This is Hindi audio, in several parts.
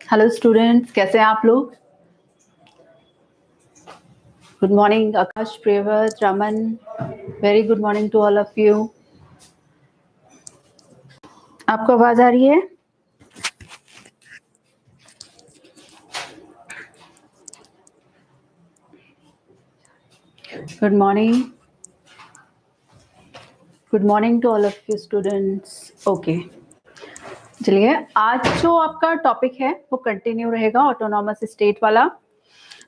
हेलो स्टूडेंट्स, कैसे हैं आप लोग? Good morning Akash, Priyavrat, Raman, very good morning to all of you. आपको आवाज आ रही है? Good morning to all of you students. Okay, चलिए आज जो आपका टॉपिक है वो कंटिन्यू रहेगा ऑटोनॉमस स्टेट वाला।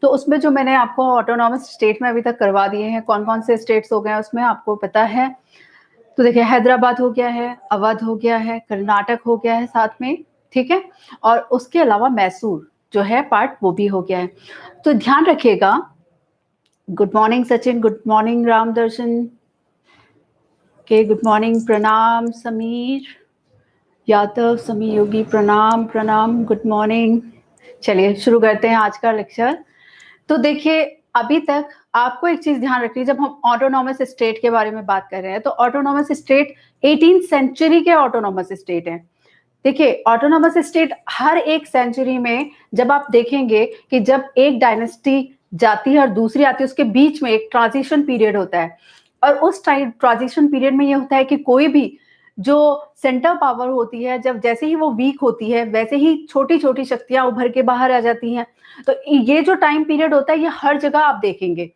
तो उसमें जो मैंने आपको ऑटोनॉमस स्टेट में अभी तक करवा दिए हैं, कौन कौन से स्टेट्स हो गए हैं उसमें आपको पता है। तो देखिए, हैदराबाद हो गया है, अवध हो गया है, कर्नाटक हो गया है साथ में, ठीक है। और उसके अलावा मैसूर जो है पार्ट, वो भी हो गया है। तो ध्यान रखिएगा। Good morning Sachin, good morning Ram Darshan के, गुड मॉर्निंग, प्रणाम समीर यादव, समीर योगी, प्रणाम प्रणाम, गुड मॉर्निंग। चलिए शुरू करते हैं आज का लेक्चर। तो देखिए, अभी तक आपको एक चीज ध्यान रखनी है, जब हम ऑटोनॉमस स्टेट के बारे में बात कर रहे हैं तो ऑटोनॉमस स्टेट 18th सेंचुरी के ऑटोनॉमस स्टेट है। देखिए, ऑटोनॉमस स्टेट हर एक सेंचुरी में जब आप देखेंगे कि जब एक डायनेस्टी जाती है और दूसरी आती है, उसके बीच में एक ट्रांजिशन पीरियड होता है। और उस ट्रांजिशन पीरियड में ये होता है कि कोई भी जो सेंटर पावर होती है, जब जैसे ही वो वीक होती है वैसे ही छोटी छोटी शक्तियां उभर के बाहर आ जाती हैं। तो ये जो टाइम पीरियड होता है ये हर जगह आप देखेंगे,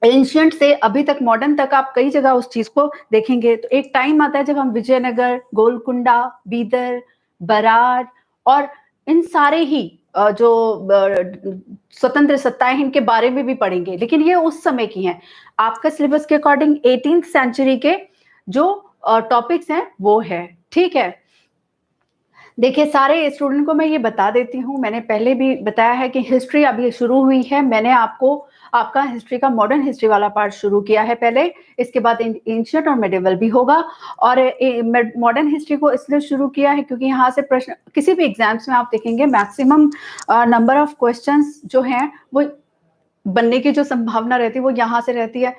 एंशियंट से अभी तक मॉडर्न तक आप कई जगह उस चीज को देखेंगे। तो एक टाइम आता है जब हम विजयनगर, गोलकुंडा, बीदर, बरार और इन सारे ही जो स्वतंत्र सत्ताएं हैं इनके बारे में भी पढ़ेंगे, लेकिन ये उस समय की हैं। आपका सिलेबस के अकॉर्डिंग 18th सेंचुरी के जो टॉपिक्स हैं वो है, ठीक है। देखिए, सारे स्टूडेंट को मैं ये बता देती हूँ, मैंने पहले भी बताया है कि हिस्ट्री अभी शुरू हुई है। मैंने आपको आपका हिस्ट्री का मॉडर्न हिस्ट्री वाला पार्ट शुरू किया है पहले, इसके बाद एंशिएंट और मेडिवल भी होगा। और मॉडर्न हिस्ट्री को इसलिए शुरू किया है क्योंकि यहाँ से प्रश्न किसी भी एग्जाम्स में आप देखेंगे मैक्सिमम नंबर ऑफ क्वेश्चंस जो हैं वो बनने की जो संभावना रहती है वो यहाँ से रहती है।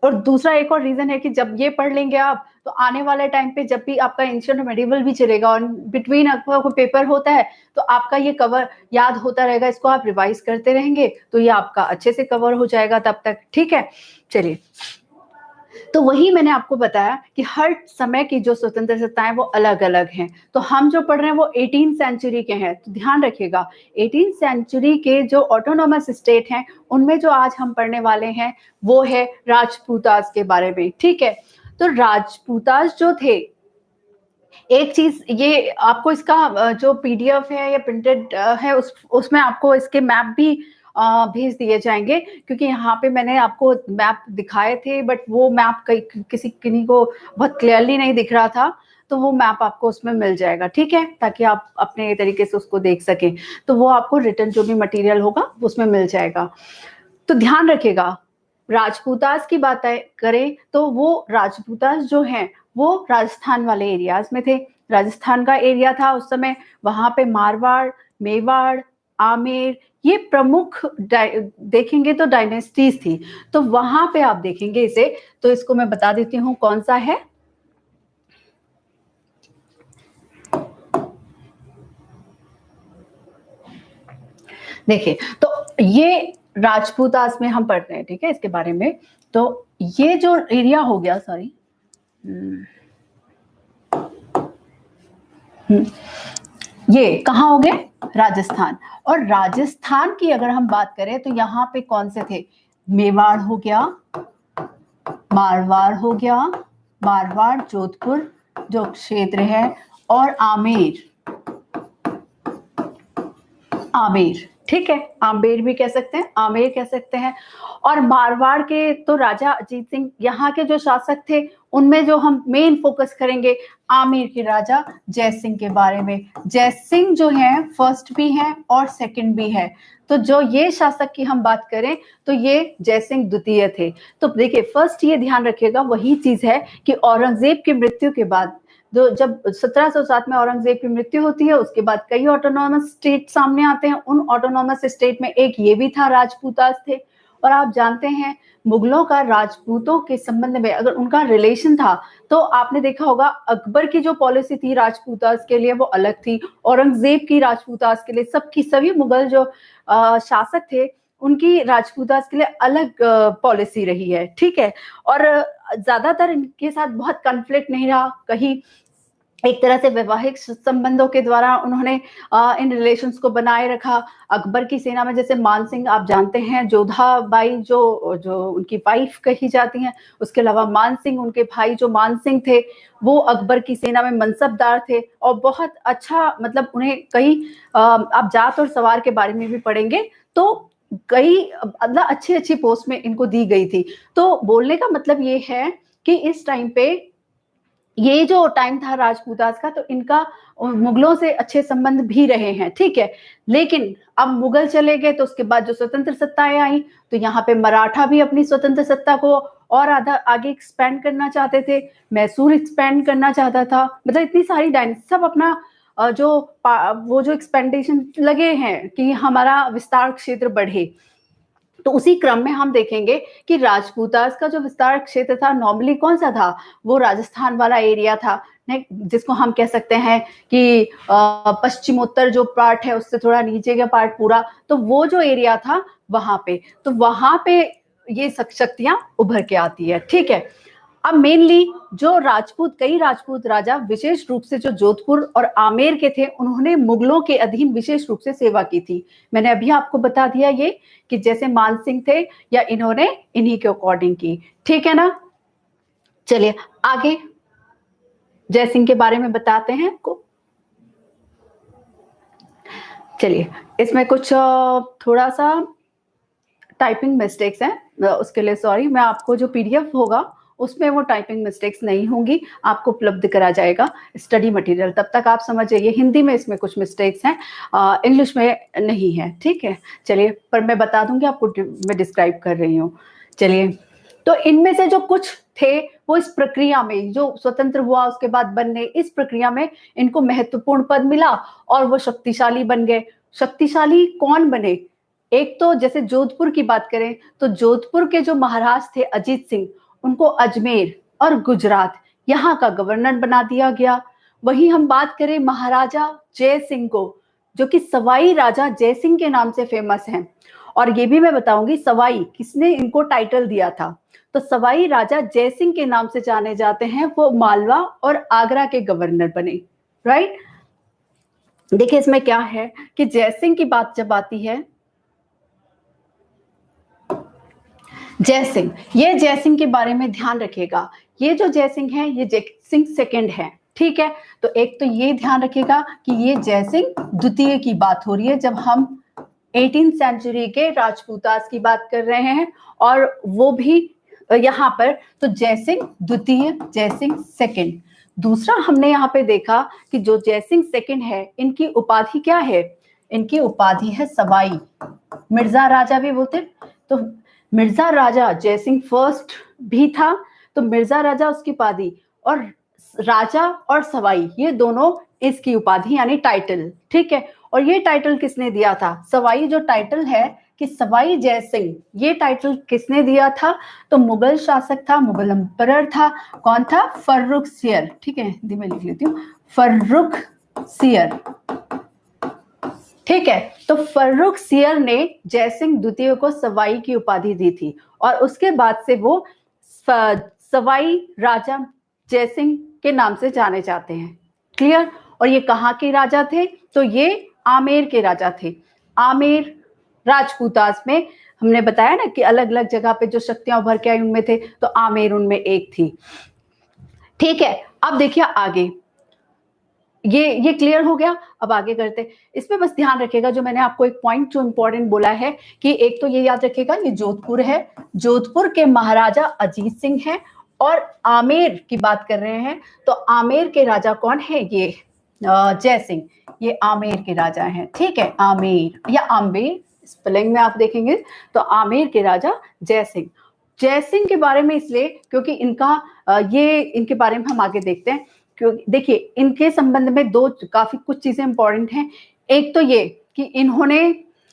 और दूसरा एक और रीजन है कि जब ये पढ़ लेंगे आप तो आने वाले टाइम पे जब भी आपका एंशिएंट और मेडिवल भी चलेगा और बिटवीन आपका कोई पेपर होता है तो आपका ये कवर याद होता रहेगा, इसको आप रिवाइज करते रहेंगे तो ये आपका अच्छे से कवर हो जाएगा तब तक, ठीक है। चलिए, तो वही मैंने आपको बताया कि हर समय की जो स्वतंत्र सत्ताएं वो अलग अलग हैं। तो हम जो पढ़ रहे हैं वो 18th सेंचुरी के हैं, तो ध्यान रखिएगा 18th सेंचुरी के जो ऑटोनॉमस स्टेट हैं उनमें जो आज हम पढ़ने वाले हैं वो है राजपूतास के बारे में, ठीक है। तो राजपूतास जो थे, एक चीज ये आपको इसका जो पीडीएफ है या प्रिंटेड है उसमें आपको इसके मैप भी भेज दिए जाएंगे, क्योंकि यहाँ पे मैंने आपको मैप दिखाए थे बट वो मैप किन्हीं को बहुत क्लियरली नहीं दिख रहा था, तो वो मैप आपको उसमें मिल जाएगा, ठीक है, ताकि आप अपने तरीके से उसको देख सकें। तो वो आपको रिटर्न जो भी मटेरियल होगा उसमें मिल जाएगा। तो ध्यान रखिएगा, राजपूतास की बात करें तो वो राजपूतास जो हैं वो राजस्थान वाले एरियाज में थे। राजस्थान का एरिया था उस समय, वहां पे मारवाड़, मेवाड़, आमेर, ये प्रमुख देखेंगे तो डायनेस्टीज थी। तो वहां पे आप देखेंगे इसे, तो इसको मैं बता देती हूँ कौन सा है। देखिए, तो ये राजपूतास में हम पढ़ते हैं, ठीक है, इसके बारे में। तो ये जो एरिया हो गया, सॉरी, ये कहाँ हो गए? राजस्थान। और राजस्थान की अगर हम बात करें तो यहाँ पे कौन से थे? मेवाड़ हो गया, मारवाड़ हो गया, मारवाड़ जोधपुर जो क्षेत्र है, और आमेर, आमेर, ठीक है, आमेर भी कह सकते हैं, आमेर कह सकते हैं। और मारवाड़ के तो राजा अजीत सिंह यहाँ के जो शासक थे, उनमें जो हम मेन फोकस करेंगे आमेर के राजा जय सिंह के बारे में। जय सिंह जो है फर्स्ट भी है और सेकंड भी है। तो जो ये शासक की हम बात करें तो ये जय सिंह द्वितीय थे। तो देखिए, फर्स्ट ये ध्यान रखिएगा, वही चीज है कि औरंगजेब की मृत्यु के बाद, जब 1707 में औरंगजेब की मृत्यु होती है, उसके बाद कई ऑटोनॉमस स्टेट सामने आते हैं। उन ऑटोनॉमस स्टेट में एक ये भी था, राजपूतास थे। और आप जानते हैं मुगलों का राजपूतों के संबंध में अगर उनका रिलेशन था तो आपने देखा होगा अकबर की जो पॉलिसी थी राजपूतास के लिए वो अलग थी, औरंगजेब की राजपूतास के लिए, सबकी सभी मुगल जो शासक थे उनकी राजपूतास के लिए अलग पॉलिसी रही है, ठीक है। और ज्यादातर इनके साथ बहुत कॉन्फ्लिक्ट नहीं रहा, कहीं एक तरह से वैवाहिक संबंधों के द्वारा उन्होंने इन रिलेशंस को बनाए रखा। अकबर की सेना में जैसे मान सिंह आप जानते हैं, जोधाबाई जो जो उनकी वाइफ कही जाती हैं, उसके अलावा मान सिंह उनके भाई जो मान सिंह थे वो अकबर की सेना में मनसबदार थे और बहुत अच्छा मतलब उन्हें कई आप जात और सवार के बारे में भी पढ़ेंगे तो कई मतलब अच्छी अच्छी पोस्ट में इनको दी गई थी। तो बोलने का मतलब ये है कि इस टाइम पे ये जो टाइम था राजपूतास का तो इनका मुगलों से अच्छे संबंध भी रहे हैं, ठीक है। लेकिन अब मुगल चले गए तो उसके बाद जो स्वतंत्र सत्ताएं आई तो यहाँ पे मराठा भी अपनी स्वतंत्र सत्ता को और आगे एक्सपेंड करना चाहते थे, मैसूर एक्सपेंड करना चाहता था, मतलब इतनी सारी डायनेस्टी सब अपना वो जो एक्सपेंडेशन लगे हैं कि हमारा विस्तार क्षेत्र बढ़े। तो उसी क्रम में हम देखेंगे कि राजपूतास का जो विस्तार क्षेत्र था नॉर्मली कौन सा था, वो राजस्थान वाला एरिया था, जिसको हम कह सकते हैं कि पश्चिमोत्तर जो पार्ट है उससे थोड़ा नीचे का पार्ट पूरा, तो वो जो एरिया था वहां पे, तो वहां पे ये शक्तियां उभर के आती है, ठीक है। अब मेनली जो कई राजपूत राजा विशेष रूप से जो जोधपुर और आमेर के थे उन्होंने मुगलों के अधीन विशेष रूप से सेवा की थी। मैंने अभी आपको बता दिया ये कि जैसे मान सिंह थे या इन्होंने इन्हीं के अकॉर्डिंग की, ठीक है ना। चलिए आगे जयसिंह के बारे में बताते हैं आपको। चलिए इसमें कुछ थोड़ा सा टाइपिंग मिस्टेक्स हैं, उसके लिए सॉरी। मैं आपको जो पीडीएफ होगा उसमें वो टाइपिंग मिस्टेक्स नहीं होंगी, आपको उपलब्ध करा जाएगा स्टडी मटेरियल, तब तक आप समझ जाइए। हिंदी में इसमें कुछ मिस्टेक्स हैं, इंग्लिश में नहीं है, ठीक है। चलिए पर मैं बता दूंगी आपको, मैं डिस्क्राइब कर रही हूँ। चलिए तो इनमें से जो कुछ थे वो इस प्रक्रिया में जो स्वतंत्र हुआ उसके बाद बनने, इस प्रक्रिया में इनको महत्वपूर्ण पद मिला और वो शक्तिशाली बन गए। शक्तिशाली कौन बने? एक तो जैसे जोधपुर की बात करें तो जोधपुर के जो महाराज थे अजीत सिंह, उनको अजमेर और गुजरात यहाँ का गवर्नर बना दिया गया। वहीं हम बात करें महाराजा जय सिंह को, जो कि सवाई राजा जय सिंह के नाम से फेमस हैं, और ये भी मैं बताऊंगी सवाई किसने इनको टाइटल दिया था। तो सवाई राजा जय सिंह के नाम से जाने जाते हैं, वो मालवा और आगरा के गवर्नर बने, राइट। देखिए इसमें क्या है कि जय सिंह की बात जब आती है, जयसिंह, ये जयसिंह के बारे में ध्यान रखिएगा, ये जो जयसिंह है ये जयसिंह सेकंड है, ठीक है। तो एक तो ये ध्यान रखिएगा कि ये जयसिंह द्वितीय की बात हो रही है जब हम 18th सेंचुरी के राजपूतास की बात कर रहे हैं, और वो भी यहाँ पर तो जयसिंह द्वितीय, जयसिंह सेकंड। दूसरा हमने यहाँ पे देखा कि जो जयसिंह सेकंड है इनकी उपाधि क्या है? इनकी उपाधि है सवाई, मिर्जा राजा भी बोलते। तो मिर्जा राजा जयसिंह फर्स्ट भी था, तो मिर्जा राजा उसकी उपाधि, और राजा और सवाई ये दोनों इसकी उपाधि यानी टाइटल, ठीक है। और ये टाइटल किसने दिया था? सवाई जो टाइटल है कि सवाई जय सिंह, ये टाइटल किसने दिया था? तो मुगल शासक था, मुगल एम्परर था, कौन था? फर्रुखसियर, ठीक है, हिंदी में लिख लेती हूँ, फर्रुखसियर, ठीक है। तो फर्रुखसियर ने जयसिंह द्वितीय को सवाई की उपाधि दी थी, और उसके बाद से वो सवाई राजा जयसिंह के नाम से जाने जाते हैं, क्लियर। और ये कहाँ के राजा थे? तो ये आमेर के राजा थे। आमेर राजपूतास में हमने बताया ना कि अलग अलग जगह पे जो शक्तियां उभर के आई उनमें थे, तो आमेर उनमें एक थी, ठीक है। अब देखिए आगे, ये क्लियर हो गया। अब आगे करते, इसमें बस ध्यान रखिएगा जो मैंने आपको एक पॉइंट जो इंपॉर्टेंट बोला है कि एक तो ये याद रखिएगा ये जोधपुर है, जोधपुर के महाराजा अजीत सिंह है, और आमेर की बात कर रहे हैं तो आमेर के राजा कौन है? ये जय सिंह, ये आमेर के राजा हैं, ठीक है। आमेर या आम्बेर स्पेलिंग में आप देखेंगे तो आमेर के राजा जय सिंह। जय सिंह के बारे में इसलिए क्योंकि इनका इनके बारे में हम आगे देखते हैं, क्योंकि देखिए इनके संबंध में दो काफी कुछ चीजें इंपॉर्टेंट हैं। एक तो ये कि इन्होंने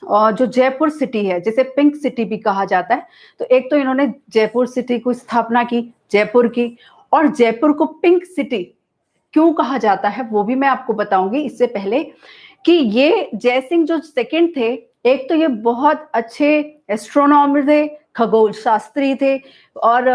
जो जयपुर सिटी है, जिसे पिंक सिटी भी कहा जाता है, तो एक तो इन्होंने जयपुर सिटी को स्थापना की, जयपुर की, और जयपुर को पिंक सिटी क्यों कहा जाता है वो भी मैं आपको बताऊंगी। इससे पहले कि ये जयसिंह जो सेकंड थे, एक तो ये बहुत अच्छे एस्ट्रोनॉमर थे, खगोल शास्त्री थे, और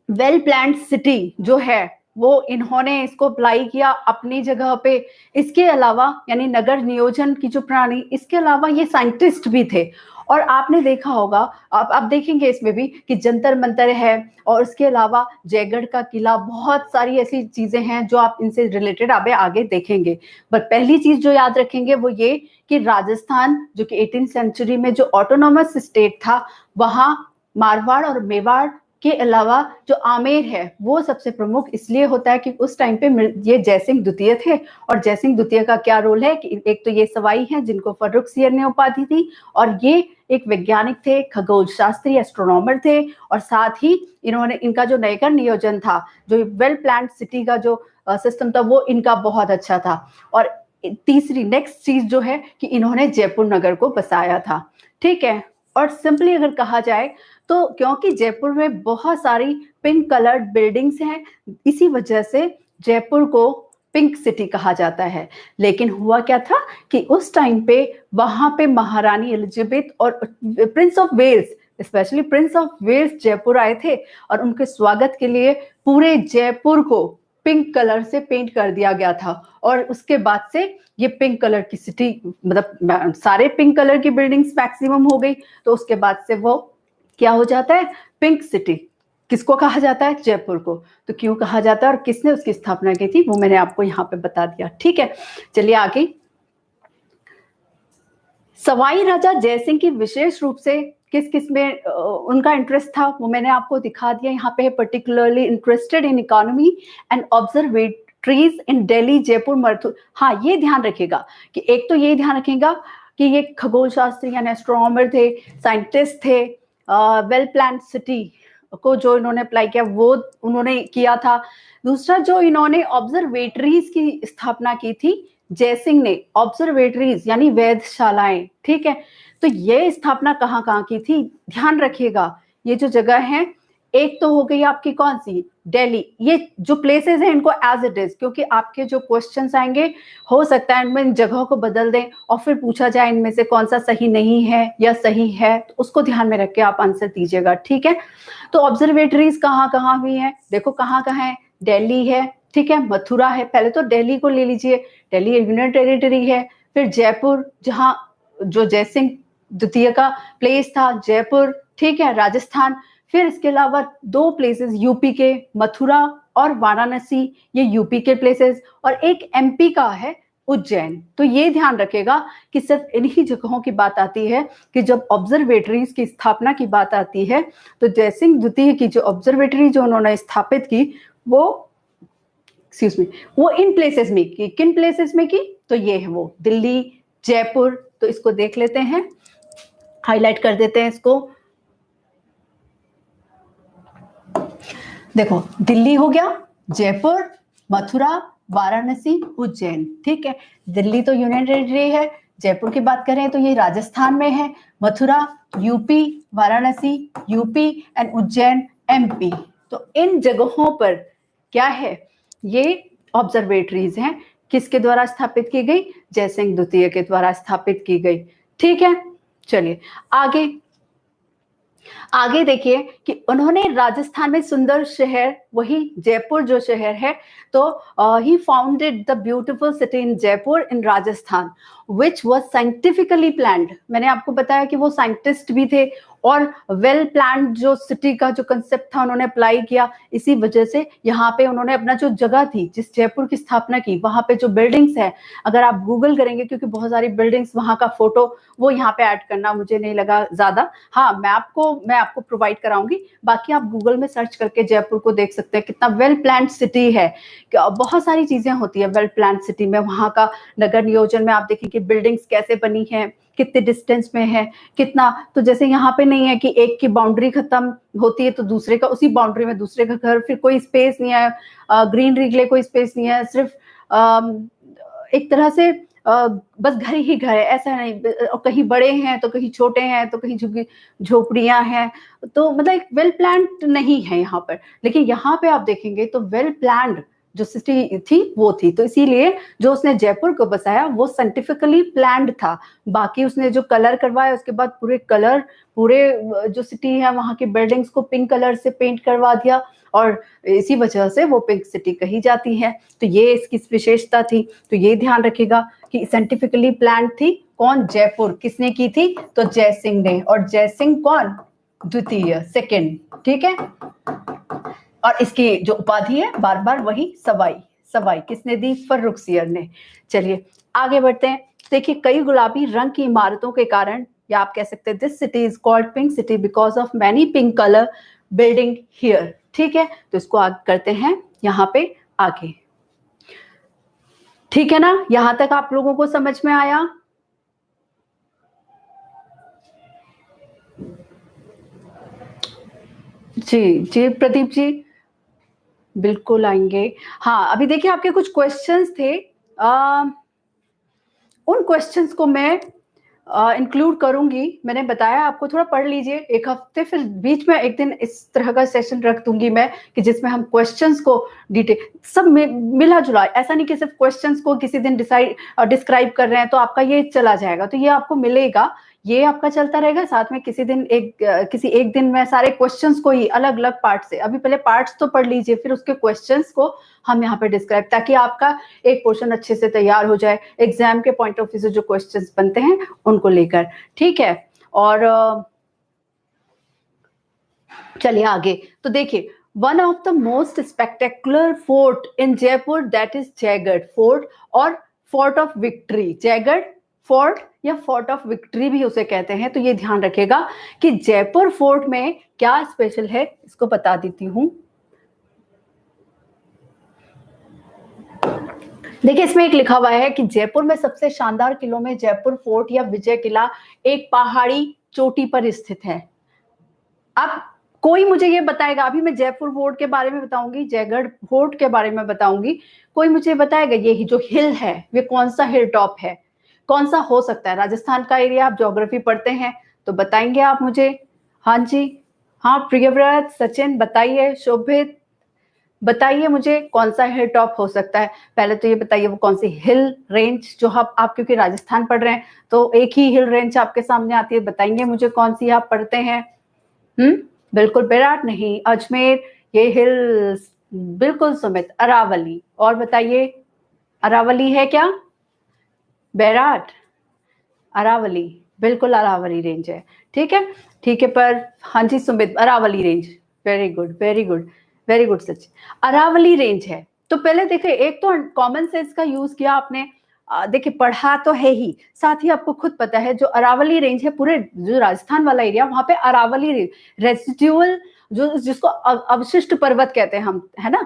वेल प्लान्ड सिटी जो है वो इन्होंने इसको अप्लाई किया अपनी जगह पे। इसके अलावा यानी नगर नियोजन की जो प्रणाली, इसके अलावा ये साइंटिस्ट भी थे। और आपने देखा होगा, आप देखेंगे इसमें भी कि जंतर मंतर है, और उसके अलावा जयगढ़ का किला, बहुत सारी ऐसी चीजें हैं जो आप इनसे रिलेटेड आगे देखेंगे। पर पहली चीज जो याद रखेंगे वो ये कि राजस्थान जो कि 18th सेंचुरी में जो ऑटोनॉमस स्टेट था, वहां मारवाड़ और मेवाड़ के अलावा जो आमेर है वो सबसे प्रमुख इसलिए होता है कि उस टाइम पे ये जयसिंह द्वितीय थे। और जयसिंह द्वितीय का क्या रोल है कि एक तो ये सवाई हैं जिनको फर्रुखसियर ने उपाधि दी, और ये एक वैज्ञानिक थे, खगोल शास्त्री, एस्ट्रोनॉमर थे, और साथ ही इन्होंने इनका जो नगर नियोजन था, जो वेल प्लान्ड सिटी का जो सिस्टम था, वो इनका बहुत अच्छा था। और तीसरी नेक्स्ट चीज जो है कि इन्होंने जयपुर नगर को बसाया था, ठीक है। और सिंपली अगर कहा जाए तो क्योंकि जयपुर में बहुत सारी पिंक कलर्ड बिल्डिंग्स हैं, इसी वजह से जयपुर को पिंक सिटी कहा जाता है। लेकिन हुआ क्या था कि उस टाइम पे वहां पे महारानी एलिजाबेथ और prince of Wales, specially prince of Wales Jaipur आए थे, और उनके स्वागत के लिए पूरे जयपुर को पिंक कलर से पेंट कर दिया गया था। और उसके बाद से ये पिंक कलर की सिटी, मतलब सारे पिंक कलर की बिल्डिंग्स मैक्सिमम हो गई, तो उसके बाद से वो क्या हो जाता है, पिंक सिटी। किसको कहा जाता है? जयपुर को। तो क्यों कहा जाता है और किसने उसकी स्थापना की थी वो मैंने आपको यहाँ पे बता दिया, ठीक है। चलिए आगे। सवाई राजा जयसिंह की विशेष रूप से किस किस में उनका इंटरेस्ट था वो मैंने आपको दिखा दिया यहाँ पे। Particularly interested in economy and observatories in Delhi, Jaipur, Mathura. हाँ, ये ध्यान रखिएगा कि एक तो ये ध्यान रखिएगा कि ये खगोल शास्त्री यानी एस्ट्रोनॉमर थे, साइंटिस्ट थे, वेल प्लान्ड सिटी को जो इन्होंने अप्लाई किया वो उन्होंने किया था। दूसरा, जो इन्होंने ऑब्जर्वेटरीज की स्थापना की थी जयसिंह ने, ऑब्जर्वेटरीज यानी वेधशालाएं, ठीक है। तो ये स्थापना कहाँ कहाँ की थी ध्यान रखिएगा। ये जो जगह है, एक तो हो गई आपकी कौन सी, दिल्ली। ये जो प्लेसेस हैं इनको एज इट इज, क्योंकि आपके जो क्वेश्चंस आएंगे हो सकता है इनमें इन जगहों को बदल दें और फिर पूछा जाए इनमें से कौन सा सही नहीं है या सही है, तो उसको ध्यान में रख के आप आंसर दीजिएगा, ठीक है। तो ऑब्जर्वेटरीज कहाँ कहाँ हुई है, देखो कहाँ कहाँ है, दिल्ली है, ठीक है, मथुरा है। पहले तो दिल्ली को ले लीजिए, दिल्ली यूनियन टेरिटरी है। फिर जयपुर, जहाँ जो जयसिंह द्वितीय का प्लेस था, जयपुर, ठीक है, राजस्थान। फिर इसके अलावा दो प्लेसेस यूपी के, मथुरा और वाराणसी, ये यूपी के प्लेसेस, और एक एमपी का है उज्जैन। तो ये ध्यान रखेगा कि सिर्फ इन्हीं जगहों की बात आती है कि जब ऑब्जर्वेटरीज की स्थापना की बात आती है तो जयसिंह द्वितीय की जो ऑब्जर्वेटरी जो उन्होंने स्थापित की वो वो इन प्लेसेस में की। किन प्लेसेस में की? तो ये है वो, दिल्ली, जयपुर। तो इसको देख लेते हैं, हाईलाइट कर देते हैं इसको। देखो, दिल्ली हो गया, जयपुर, मथुरा, वाराणसी, उज्जैन, ठीक है। दिल्ली तो यूनियन टेरिटरी है, जयपुर की बात करें तो ये राजस्थान में है, Mathura UP, Varanasi UP and Ujjain MP. तो इन जगहों पर क्या है, ये ऑब्जर्वेटरीज हैं। किसके द्वारा स्थापित की गई? जयसिंह द्वितीय के द्वारा स्थापित की गई, ठीक है। चलिए आगे आगे देखिए कि उन्होंने राजस्थान में सुंदर शहर, वही जयपुर जो शहर है, तो he founded the beautiful city in Jaipur in Rajasthan which was scientifically planned. मैंने आपको बताया कि वो साइंटिस्ट भी थे और वेल प्लान्ड जो सिटी का जो कंसेप्ट था उन्होंने अप्लाई किया। इसी वजह से यहाँ पे उन्होंने अपना जो जगह थी जिस जयपुर की स्थापना की, वहां पे जो बिल्डिंग्स है, अगर आप गूगल करेंगे, क्योंकि बहुत सारी बिल्डिंग्स वहां का फोटो वो यहाँ पे ऐड करना मुझे नहीं लगा ज्यादा। हाँ, मैं आपको प्रोवाइड कराऊंगी, बाकी आप गूगल में सर्च करके जयपुर को देख सकते हैं कितना वेल प्लान्ड सिटी है। बहुत सारी चीजें होती है वेल प्लान्ड सिटी में। वहां का नगर नियोजन में आप देखेंगे बिल्डिंग्स कैसे बनी है, कितने डिस्टेंस में है, कितना। तो जैसे यहाँ पे नहीं है कि एक की बाउंड्री खत्म होती है तो दूसरे का उसी बाउंड्री में दूसरे का घर, फिर कोई स्पेस नहीं है, ग्रीनरी के लिए कोई स्पेस नहीं है, सिर्फ एक तरह से बस घर ही घर है ऐसा नहीं, कहीं बड़े हैं तो कहीं छोटे हैं तो कहीं झोपड़ियां हैं, तो मतलब एक वेल प्लान्ड नहीं है यहाँ पर। लेकिन यहाँ पे आप देखेंगे तो वेल प्लान्ड जो सिटी थी वो थी, तो इसीलिए जो उसने जयपुर को बसाया वो साइंटिफिकली प्लान्ड था। बाकी उसने जो कलर करवाया उसके बाद पूरे जो सिटी है वहां की बिल्डिंग्स को पिंक कलर से पेंट करवा दिया, और इसी वजह से वो पिंक सिटी कही जाती है। तो ये इसकी विशेषता थी। तो ये ध्यान रखिएगा कि साइंटिफिकली प्लान्ड थी। कौन? जयपुर। किसने की थी? तो जय सिंह ने। और जय सिंह कौन? द्वितीय, सेकेंड। ठीक है। और इसकी जो उपाधि है बार बार वही सवाई। सवाई किसने दी? फर्रुखसियर ने। चलिए आगे बढ़ते हैं। देखिए कई गुलाबी रंग की इमारतों के कारण, या आप कह सकते हैं this city is called pink city because of many pink colour building here. ठीक है, तो इसको आगे करते हैं यहाँ पे आगे। ठीक है ना, यहां तक आप लोगों को समझ में आया? जी जी प्रदीप जी, बिल्कुल आएंगे। हाँ अभी देखिए आपके कुछ क्वेश्चंस थे, उन क्वेश्चंस को मैं इंक्लूड करूंगी। मैंने बताया आपको, थोड़ा पढ़ लीजिए एक हफ्ते, फिर बीच में एक दिन इस तरह का सेशन रख दूंगी मैं कि जिसमें हम क्वेश्चंस को डिटेल सब मिला जुला, ऐसा नहीं कि सिर्फ क्वेश्चंस को किसी दिन डिस्क्राइब कर रहे हैं तो आपका ये चला जाएगा। तो ये आपको मिलेगा, ये आपका चलता रहेगा। साथ में किसी एक दिन में सारे क्वेश्चंस को ही अलग अलग पार्ट से, अभी पहले पार्ट्स तो पढ़ लीजिए, फिर उसके क्वेश्चंस को हम यहाँ पे डिस्क्राइब, ताकि आपका एक पोर्शन अच्छे से तैयार हो जाए एग्जाम के पॉइंट ऑफ व्यू से जो क्वेश्चंस बनते हैं उनको लेकर। ठीक है, और चलिए आगे। तो देखिए one of the most spectacular fort in Jaipur that is Jaigarh fort और fort of victory. Jaigarh fort या फोर्ट ऑफ विक्ट्री भी उसे कहते हैं। तो ये ध्यान रखिएगा कि जयपुर फोर्ट में क्या स्पेशल है, इसको बता देती हूं। देखिए इसमें एक लिखा हुआ है कि जयपुर में सबसे शानदार किलों में जयपुर फोर्ट या विजय किला एक पहाड़ी चोटी पर स्थित है। अब कोई मुझे ये बताएगा, अभी मैं जयपुर फोर्ट के बारे में बताऊंगी, जयगढ़ फोर्ट के बारे में बताऊंगी, कोई मुझे बताएगा ये जो हिल है वे कौन सा हिल टॉप है, कौन सा हो सकता है? राजस्थान का एरिया, आप ज्योग्राफी पढ़ते हैं तो बताएंगे आप मुझे। हाँ जी, हाँ प्रियव्रत, सचिन बताइए, शोभित बताइए मुझे कौन सा हिल टॉप हो सकता है। पहले तो ये बताइए वो कौन सी हिल रेंज, जो आप क्योंकि राजस्थान पढ़ रहे हैं तो एक ही हिल रेंज आपके सामने आती है, बताएंगे मुझे कौन सी आप पढ़ते हैं। बिल्कुल बैराट नहीं, अजमेर, ये हिल्स, बिल्कुल सुमित, अरावली। और बताइए अरावली है क्या? बैराट, अरावली, बिल्कुल अरावली रेंज है। ठीक है, ठीक है। पर हाँ जी Sumit, Aravalli range, very good very good very good सच, अरावली रेंज है। तो पहले देखिए एक तो कॉमन सेंस का यूज किया आपने, देखिए पढ़ा तो है ही, साथ ही आपको खुद पता है जो अरावली रेंज है, पूरे जो राजस्थान वाला एरिया वहां पे अरावली रेंज रेसिड्यूअल, जो जिसको अवशिष्ट पर्वत कहते हैं हम, है ना,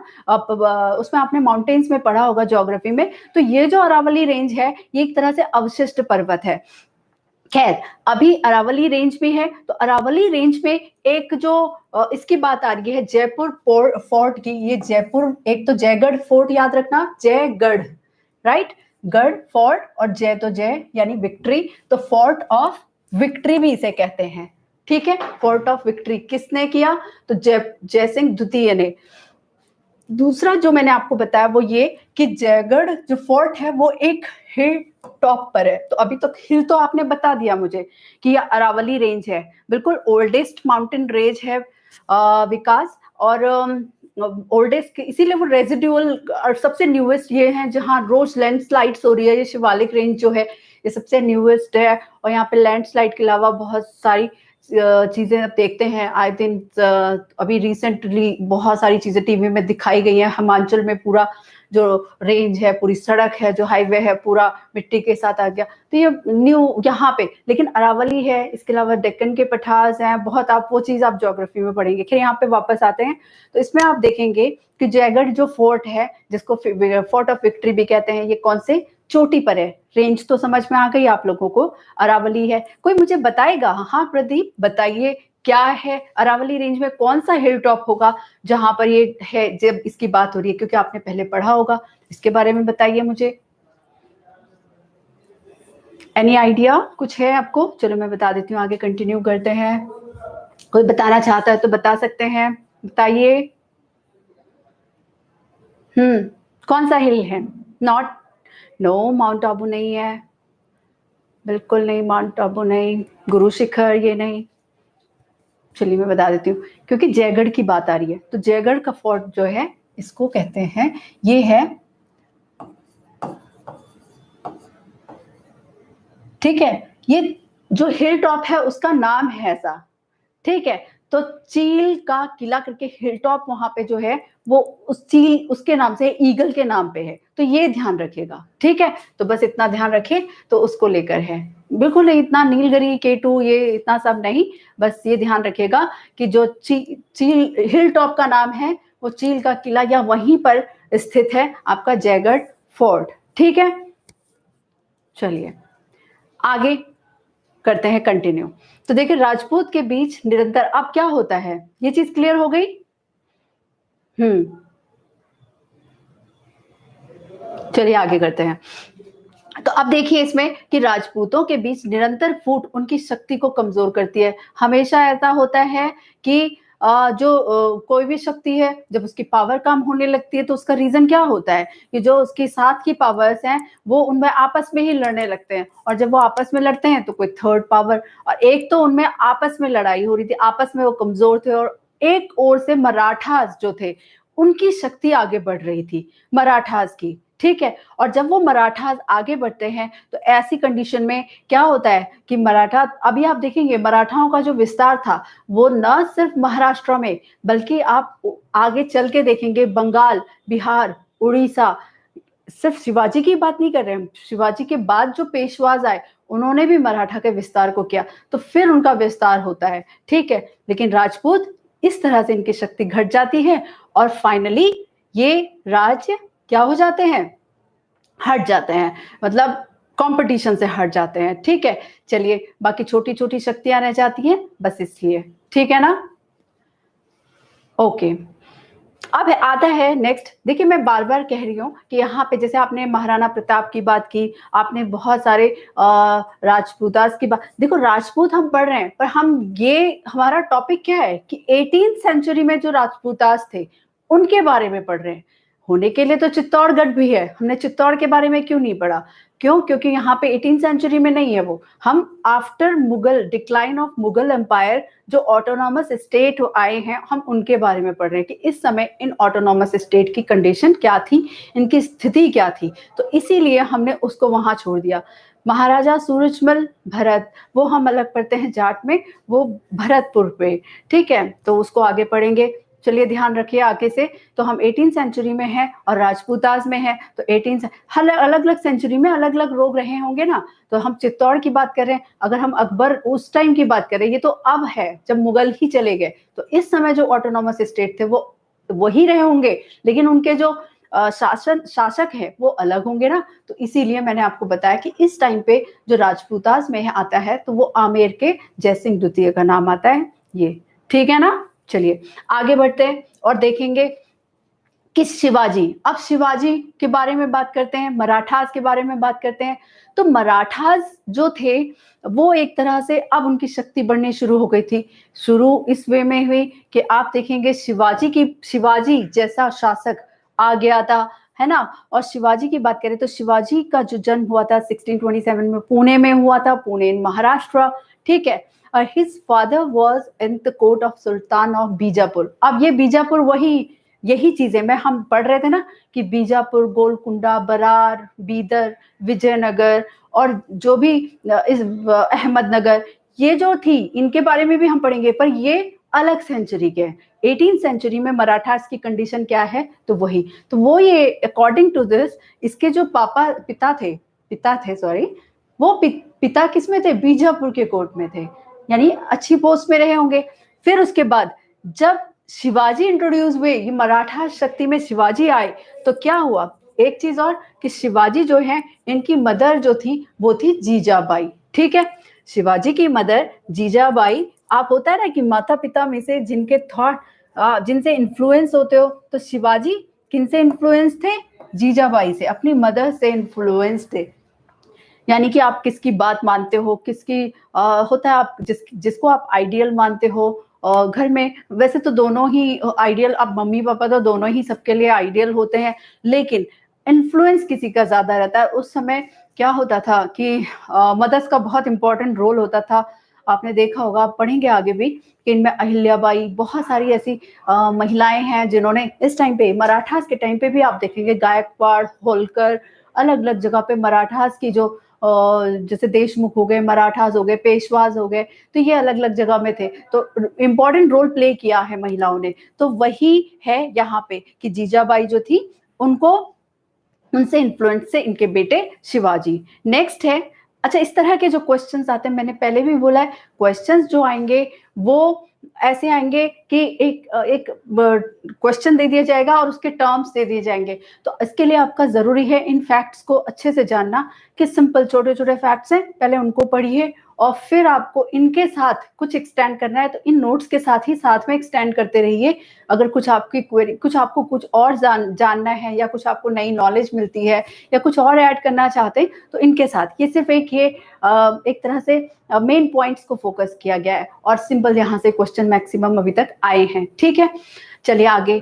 उसमें आपने माउंटेन्स में पढ़ा होगा ज्योग्राफी में। तो ये जो अरावली रेंज है ये एक तरह से अवशिष्ट पर्वत है। खैर अभी अरावली रेंज भी है, तो अरावली रेंज में एक जो इसकी बात आ रही है जयपुर फोर्ट की, ये जयपुर, एक तो जयगढ़ फोर्ट याद रखना, जयगढ़, राइट, गढ़ फोर्ट, और जय तो जय यानी विक्ट्री, तो फोर्ट ऑफ विक्ट्री भी इसे कहते हैं। ठीक है, फोर्ट ऑफ विक्ट्री किसने किया? तो जय सिंह द्वितीय ने। दूसरा जो मैंने आपको बताया वो ये कि जयगढ़ जो फोर्ट है वो एक हिल टॉप पर है। तो अभी तक हिल तो आपने बता दिया मुझे कि यह अरावली रेंज है, बिल्कुल ओल्डेस्ट माउंटेन रेंज है विकास, और ओल्डेस्ट इसीलिए वो रेजिडुअल और सबसे न्यूएस्ट ये है जहाँ रोज लैंडस्लाइड्स हो रही है। ये शिवालिक रेंज जो है ये सबसे न्यूएस्ट है, और यहाँ पे लैंडस्लाइड के अलावा बहुत सारी चीजें अब देखते हैं। आई थिंक अभी रिसेंटली बहुत सारी चीजें टीवी में दिखाई गई हैं। हिमाचल में पूरा जो रेंज है, पूरी सड़क है, जो हाईवे है, पूरा मिट्टी के साथ आ गया। तो ये न्यू यहाँ पे, लेकिन अरावली है, इसके अलावा डेक्कन के पठार्स हैं बहुत, आप वो चीज आप ज्योग्राफी में पढ़ेंगे। फिर यहाँ पे वापस आते हैं तो इसमें आप देखेंगे कि जयगढ़ जो फोर्ट है, जिसको फोर्ट ऑफ विक्ट्री भी कहते हैं, ये कौन से चोटी पर है। रेंज तो समझ में आ गई आप लोगों को, अरावली है। कोई मुझे बताएगा? हाँ प्रदीप बताइए क्या है अरावली रेंज में कौन सा हिल टॉप होगा जहां पर ये है, जब इसकी बात हो रही है, क्योंकि आपने पहले पढ़ा होगा, इसके बारे में बताइए मुझे। एनी आइडिया कुछ है आपको? चलो मैं बता देती हूँ, आगे कंटिन्यू करते हैं। कोई बताना चाहता है तो बता सकते हैं, बताइए। कौन सा हिल है? नॉट, नो, माउंट आबू नहीं है, बिल्कुल नहीं, माउंट आबू नहीं, गुरु शिखर ये नहीं। चलिए मैं बता देती हूँ, क्योंकि जयगढ़ की बात आ रही है, तो जयगढ़ का फोर्ट जो है इसको कहते हैं, ये है, ठीक है, ये जो हिल टॉप है उसका नाम है ऐसा, ठीक है। तो चील का किला करके हिल टॉप वहां पे जो है वो उस चील उसके नाम से, ईगल के नाम पे है, तो ये ध्यान रखिएगा, ठीक है। तो बस इतना ध्यान रखें, तो उसको लेकर है, बिल्कुल इतना नीलगिरी K2 ये इतना सब नहीं, बस ये ध्यान रखिएगा कि जो चील हिल टॉप का नाम है वो चील का किला या वहीं पर स्थित है आपका जयगढ़ फोर्ट, ठीक है। चलिए आगे करते हैं कंटिन्यू। तो देखिए राजपूत के बीच निरंतर, अब क्या होता है, ये चीज क्लियर हो गई? चलिए आगे करते हैं। तो अब देखिए इसमें कि राजपूतों के बीच निरंतर फूट उनकी शक्ति को कमजोर करती है। हमेशा ऐसा होता है कि कोई भी शक्ति है जब उसकी पावर कम होने लगती है तो उसका रीजन क्या होता है कि जो उसके साथ की पावर्स हैं वो उनमें आपस में ही लड़ने लगते हैं, और जब वो आपस में लड़ते हैं तो कोई थर्ड पावर, और एक तो उनमें आपस में लड़ाई हो रही थी, आपस में वो कमजोर थे, और एक ओर से मराठास जो थे उनकी शक्ति आगे बढ़ रही थी, मराठास की, ठीक है। और जब वो मराठास आगे बढ़ते हैं तो ऐसी कंडीशन में क्या होता है कि मराठा, अभी आप देखेंगे मराठाओं का जो विस्तार था वो न सिर्फ महाराष्ट्र में, बल्कि आप आगे चल के देखेंगे बंगाल, बिहार, उड़ीसा, सिर्फ शिवाजी की बात नहीं कर रहे हैं, शिवाजी के बाद जो पेशवाज आए उन्होंने भी मराठा के विस्तार को किया, तो फिर उनका विस्तार होता है, ठीक है। लेकिन राजपूत इस तरह से इनकी शक्ति घट जाती है और फाइनली ये राज्य क्या हो जाते हैं, हट जाते हैं, मतलब कंपटीशन से हट जाते हैं, ठीक है। चलिए बाकी छोटी छोटी शक्तियां रह जाती हैं बस इसलिए, ठीक है ना, ओके। अब आता है नेक्स्ट। देखिए मैं बार बार कह रही हूँ कि यहाँ पे जैसे आपने महाराणा प्रताप की बात की, आपने बहुत सारे राजपूतास की बात, देखो राजपूत हम पढ़ रहे हैं पर हम ये हमारा टॉपिक क्या है कि 18th सेंचुरी में जो राजपूतास थे उनके बारे में पढ़ रहे हैं। होने के लिए तो चित्तौड़गढ़ भी है, हमने चित्तौड़ के बारे में क्यों नहीं पढ़ा? क्यों? क्योंकि यहाँ पे 18th सेंचुरी में नहीं है वो, हम after Mughal decline of Mughal empire जो ऑटोनॉमस स्टेट आए हैं हम उनके बारे में पढ़ रहे हैं कि इस समय इन ऑटोनॉमस स्टेट की कंडीशन क्या थी, इनकी स्थिति क्या थी, तो इसीलिए हमने उसको वहां छोड़ दिया। महाराजा सूरजमल भरत वो हम अलग पढ़ते हैं जाट में, वो भरतपुर पे, ठीक है, तो उसको आगे पढ़ेंगे। चलिए ध्यान रखिए आगे से, तो हम 18th सेंचुरी में हैं और राजपूतास में हैं, तो 18 अलग अलग सेंचुरी में अलग अलग लोग रहे होंगे ना, तो हम चित्तौड़ की बात कर रहे हैं, अगर हम अकबर उस टाइम की बात करें, ये तो अब है जब मुगल ही चले गए, तो इस समय जो ऑटोनॉमस स्टेट थे वो वही रहे होंगे, लेकिन उनके जो शासक है वो अलग होंगे ना, तो इसीलिए मैंने आपको बताया कि इस टाइम पे जो राजपूतास में आता है तो वो आमेर के जयसिंह द्वितीय का नाम आता है, ये ठीक है ना। चलिए आगे बढ़ते हैं और देखेंगे कि शिवाजी, अब शिवाजी के बारे में बात करते हैं, मराठास के बारे में बात करते हैं। तो मराठास जो थे वो एक तरह से अब उनकी शक्ति बढ़नी शुरू हो गई थी। शुरू इस वे में हुई कि आप देखेंगे शिवाजी जैसा शासक आ गया था, है ना। और शिवाजी की बात करें तो शिवाजी का जो जन्म हुआ था 1627 में पुणे में हुआ था, पुणे इन महाराष्ट्र, ठीक है। और his father was in the court of sultan of Bijapur. अब ये बीजापुर वही यही चीजें मैं हम पढ़ रहे थे ना कि बीजापुर, गोलकुंडा, बरार, बीदर, विजयनगर और जो भी इस अहमदनगर, ये जो थी इनके बारे में भी हम पढ़ेंगे, पर ये अलग सेंचुरी के हैं। 18th सेंचुरी में मराठास की कंडीशन क्या है, तो वही, तो वो ये अकॉर्डिंग टू दिस इसके जो पिता थे सॉरी, वो पिता किस में थे, बीजापुर के कोर्ट में थे, यानी अच्छी पोस्ट में रहे होंगे। फिर उसके बाद जब शिवाजी इंट्रोड्यूस हुए, ये मराठा शक्ति में शिवाजी आए, तो क्या हुआ, एक चीज और कि शिवाजी जो है इनकी मदर जो थी वो थी जीजाबाई, ठीक है। शिवाजी की मदर जीजाबाई, आप होता है ना कि माता पिता में से जिनके थॉट जिनसे इन्फ्लुएंस होते हो, तो शिवाजी किनसे इन्फ्लुएंस थे, जीजाबाई से, अपनी मदर से इन्फ्लुएंस थे। यानी कि आप किसकी बात मानते हो, किसकी होता है आप जिसको आप आइडियल मानते हो घर में। वैसे तो दोनों ही आइडियल, अब मम्मी पापा तो दोनों ही सबके लिए आइडियल होते हैं, लेकिन इन्फ्लुएंस किसी का ज्यादा रहता है। उस समय क्या होता था कि मदर्स का बहुत इंपॉर्टेंट रोल होता था। आपने देखा होगा, आप पढ़ेंगे आगे भी कि इनमें अहिल्याबाई, बहुत सारी ऐसी महिलाएं हैं जिन्होंने इस टाइम पे, मराठास के टाइम पे भी आप देखेंगे गायकवाड़, होलकर, अलग अलग जगह पे मराठास की जो जैसे देशमुख हो गए, मराठास हो गए, पेशवाज हो गए, तो ये अलग अलग जगह में थे, तो इम्पोर्टेंट रोल प्ले किया है महिलाओं ने। तो वही है यहाँ पे कि जीजाबाई जो थी, उनको उनसे इन्फ्लुएंस से इनके बेटे शिवाजी। नेक्स्ट है, अच्छा इस तरह के जो क्वेश्चंस आते हैं, मैंने पहले भी बोला है, क्वेश्चंस जो आएंगे वो ऐसे आएंगे कि एक एक क्वेश्चन दे दिया जाएगा और उसके टर्म्स दे दिए जाएंगे। तो इसके लिए आपका जरूरी है इन फैक्ट्स को अच्छे से जानना कि सिंपल छोटे छोटे फैक्ट्स हैं, पहले उनको पढ़िए और फिर आपको इनके साथ कुछ एक्सटेंड करना है तो इन नोट्स के साथ ही साथ में एक्सटेंड करते रहिए। अगर कुछ आपकी क्वेरी, कुछ आपको कुछ और जानना है या कुछ आपको नई नॉलेज मिलती है या कुछ और ऐड करना चाहते हैं तो इनके साथ, ये सिर्फ एक तरह से मेन पॉइंट्स को फोकस किया गया है और सिंपल यहाँ से क्वेश्चन मैक्सिमम अभी तक आए हैं। ठीक है, चलिए आगे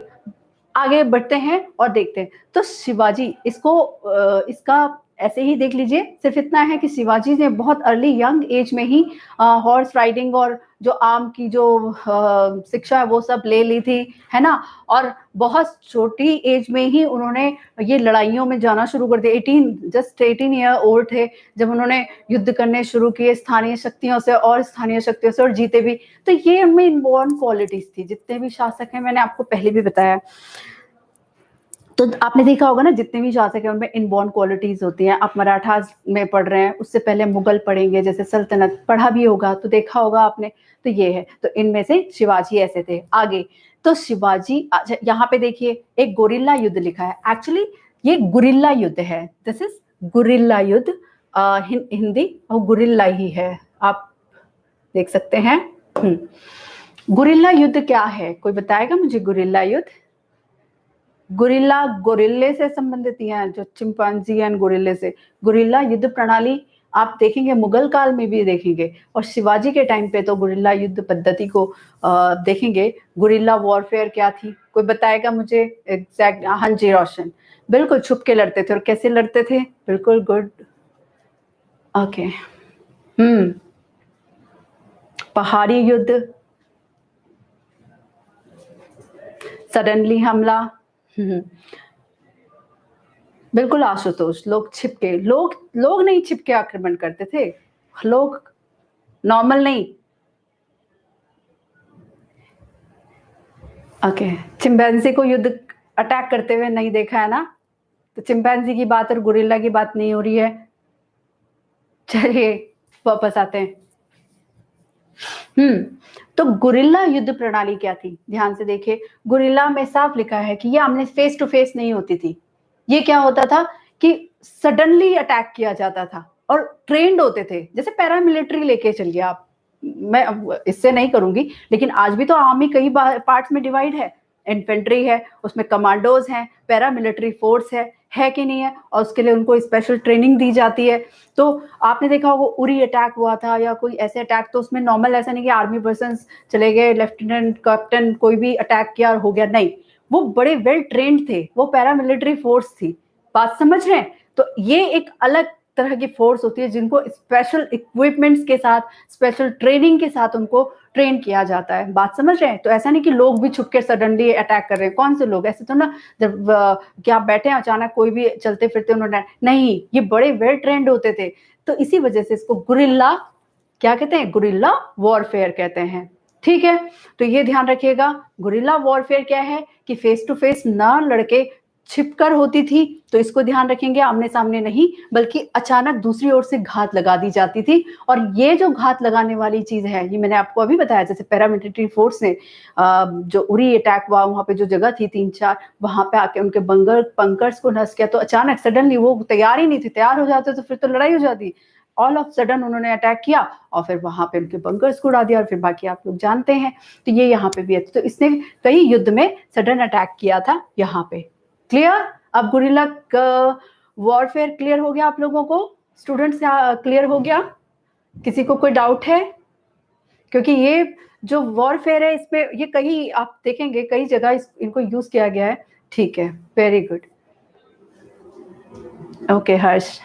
आगे बढ़ते हैं और देखते हैं। तो शिवाजी, इसका ऐसे ही देख लीजिए, सिर्फ इतना है कि शिवाजी ने बहुत अर्ली यंग एज में ही हॉर्स राइडिंग और जो आर्म की जो शिक्षा है वो सब ले ली थी, है ना। और बहुत छोटी एज में ही उन्होंने ये लड़ाइयों में जाना शुरू कर दिया। 18 ईयर ओल्ड थे जब उन्होंने युद्ध करने शुरू किए स्थानीय शक्तियों से और जीते भी। तो ये उनमें इनबॉर्न क्वालिटीज थी। जितने भी शासक हैं, मैंने आपको पहले भी बताया, तो आपने देखा होगा ना, जितने भी शासक हैं उनमें इनबॉर्न क्वालिटीज होती हैं। आप मराठास में पढ़ रहे हैं, उससे पहले मुगल पढ़ेंगे, जैसे सल्तनत पढ़ा भी होगा तो देखा होगा आपने। तो ये है, तो इनमें से शिवाजी ऐसे थे। आगे तो शिवाजी, अच्छा यहाँ पे देखिए एक गोरिल्ला युद्ध लिखा है। एक्चुअली ये गुरिल्ला युद्ध है, दिस इज गुरिल्ला युद्ध, हिंदी और गुरिल्ला ही है, आप देख सकते हैं। गुरिल्ला युद्ध क्या है, कोई बताएगा मुझे? गुरिल्ला युद्ध, गुरिल्ला गोरिल्ले से संबंधित है, जो चिंपांजी एंड गोरिल्ले से। गुरिल्ला युद्ध प्रणाली आप देखेंगे मुगल काल में भी देखेंगे और शिवाजी के टाइम पे तो गुरिल्ला युद्ध पद्धति को देखेंगे। गुरिल्ला वॉरफेयर क्या थी, कोई बताएगा मुझे एग्जैक्ट? हाँ जी रोशन, बिल्कुल छुप के लड़ते थे। और कैसे लड़ते थे? बिल्कुल गुड, ओके। पहाड़ी युद्ध, सडनली हमला, बिल्कुल आशुतोष, लोग छिपके, लोग नहीं छिपके आक्रमण करते थे, लोग नॉर्मल नहीं। ओके, चिंपैंजी को युद्ध अटैक करते हुए नहीं देखा है ना, तो चिंपैंजी की बात और गुरिल्ला की बात नहीं हो रही है। चलिए वापस आते हैं। तो गुरिल्ला युद्ध प्रणाली क्या थी, ध्यान से देखिए। गुरिल्ला में साफ लिखा है कि ये आमने फेस टू फेस नहीं होती थी। ये क्या होता था कि सडनली अटैक किया जाता था और ट्रेंड होते थे, जैसे पैरामिलिट्री लेके चलिए आप। मैं इससे नहीं करूंगी, लेकिन आज भी तो आर्मी कई पार्ट्स में डिवाइड है। इन्फेंट्री है, उसमें कमांडोज हैं, पैरामिलिट्री फोर्स है कि नहीं है, और उसके लिए उनको स्पेशल ट्रेनिंग दी जाती है। तो आपने देखा होगा उरी अटैक हुआ था या कोई ऐसे अटैक, तो उसमें नॉर्मल ऐसा नहीं कि आर्मी पर्सन चले गए, लेफ्टिनेंट कैप्टन कोई भी अटैक किया और हो गया, नहीं। वो बड़े वेल ट्रेंड थे, वो पैरामिलिट्री फोर्स थी। बात समझ रहे हैं? तो ये एक अलग तरह की फोर्स होती है जिनको स्पेशल इक्विपमेंट्स के साथ, स्पेशल ट्रेनिंग के साथ उनको ट्रेन किया जाता है। बात समझ रहे हैं? तो ऐसा नहीं कि लोग भी छुप के सडनली अटैक कर रहे हैं। कौन से लोग? ऐसे तो ना जब क्या बैठे हैं अचानक कोई भी चलते फिरते उन्होंने, नहीं, ये बड़े वेल ट्रेंड होते थे। तो इसी वजह से इसको गुरिल्ला क्या कहते हैं? गुरिल्ला वॉरफेयर कहते हैं। ठीक है, तो ये ध्यान रखिएगा। गुरिल्ला वॉरफेयर क्या है कि फेस टू फेस ना लड़के छिपकर होती थी, तो इसको ध्यान रखेंगे, आमने सामने नहीं, बल्कि अचानक दूसरी ओर से घात लगा दी जाती थी। और ये जो घात लगाने वाली चीज है, ये मैंने आपको अभी बताया, जैसे पैरामिलिट्री फोर्स ने जो उरी अटैक हुआ, वहां पे जो जगह थी 3-4, वहां पे आके उनके बंकर्स को नष्ट किया। तो अचानक सडनली वो तैयार ही नहीं थे, तैयार हो जाते तो फिर तो लड़ाई हो जाती। ऑल ऑफ सडन उन्होंने अटैक किया और फिर वहां पे उनके बंकर्स को उड़ा दिया, और फिर बाकी आप लोग जानते हैं। तो ये यहाँ पे भी है। तो इसने कई युद्ध में सडन अटैक किया था यहाँ पे। क्लियर? अब गुरिल्ला वॉरफेयर क्लियर हो गया आप लोगों को? स्टूडेंट्स क्लियर हो गया? किसी को कोई डाउट है? क्योंकि ये जो वॉरफेयर है इसमें ये कहीं आप देखेंगे कई जगह इनको यूज किया गया है। ठीक है, वेरी गुड। ओके हर्ष,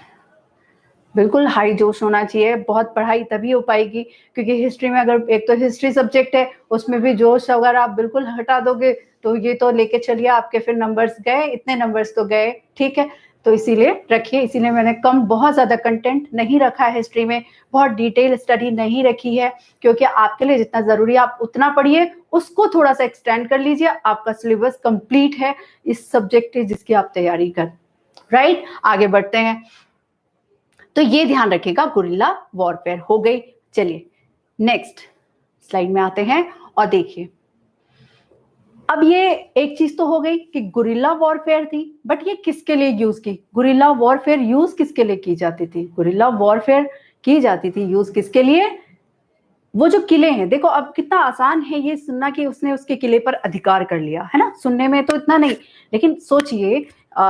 बिल्कुल हाई जोश होना चाहिए, बहुत पढ़ाई तभी हो पाएगी, क्योंकि हिस्ट्री में अगर एक तो हिस्ट्री सब्जेक्ट है उसमें भी जोश अगर आप बिल्कुल हटा दोगे तो ये तो लेके चलिए आपके फिर नंबर्स गए, इतने नंबर्स तो गए। ठीक है, तो इसीलिए रखिए, इसीलिए मैंने बहुत ज्यादा कंटेंट नहीं रखा है हिस्ट्री में, बहुत डिटेल स्टडी नहीं रखी है, क्योंकि आपके लिए जितना जरूरी है आप उतना पढ़िए, उसको थोड़ा सा एक्सटेंड कर लीजिए, आपका सिलेबस कंप्लीट है इस सब्जेक्ट की जिसकी आप तैयारी कर। राइट, आगे बढ़ते हैं। तो ये ध्यान रखिएगा, गुरिल्ला वॉरफेयर हो गई। चलिए नेक्स्ट स्लाइड में आते हैं और देखिए, अब ये एक चीज तो हो गई कि गुरिल्ला वॉरफेयर थी, बट ये किसके लिए यूज की? गुरिल्ला वॉरफेयर यूज किसके लिए की जाती थी? गुरिल्ला वॉरफेयर की जाती थी यूज किसके लिए? वो जो किले हैं, देखो अब कितना आसान है ये सुनना कि उसने उसके किले पर अधिकार कर लिया, है ना? सुनने में तो इतना नहीं, लेकिन सोचिए,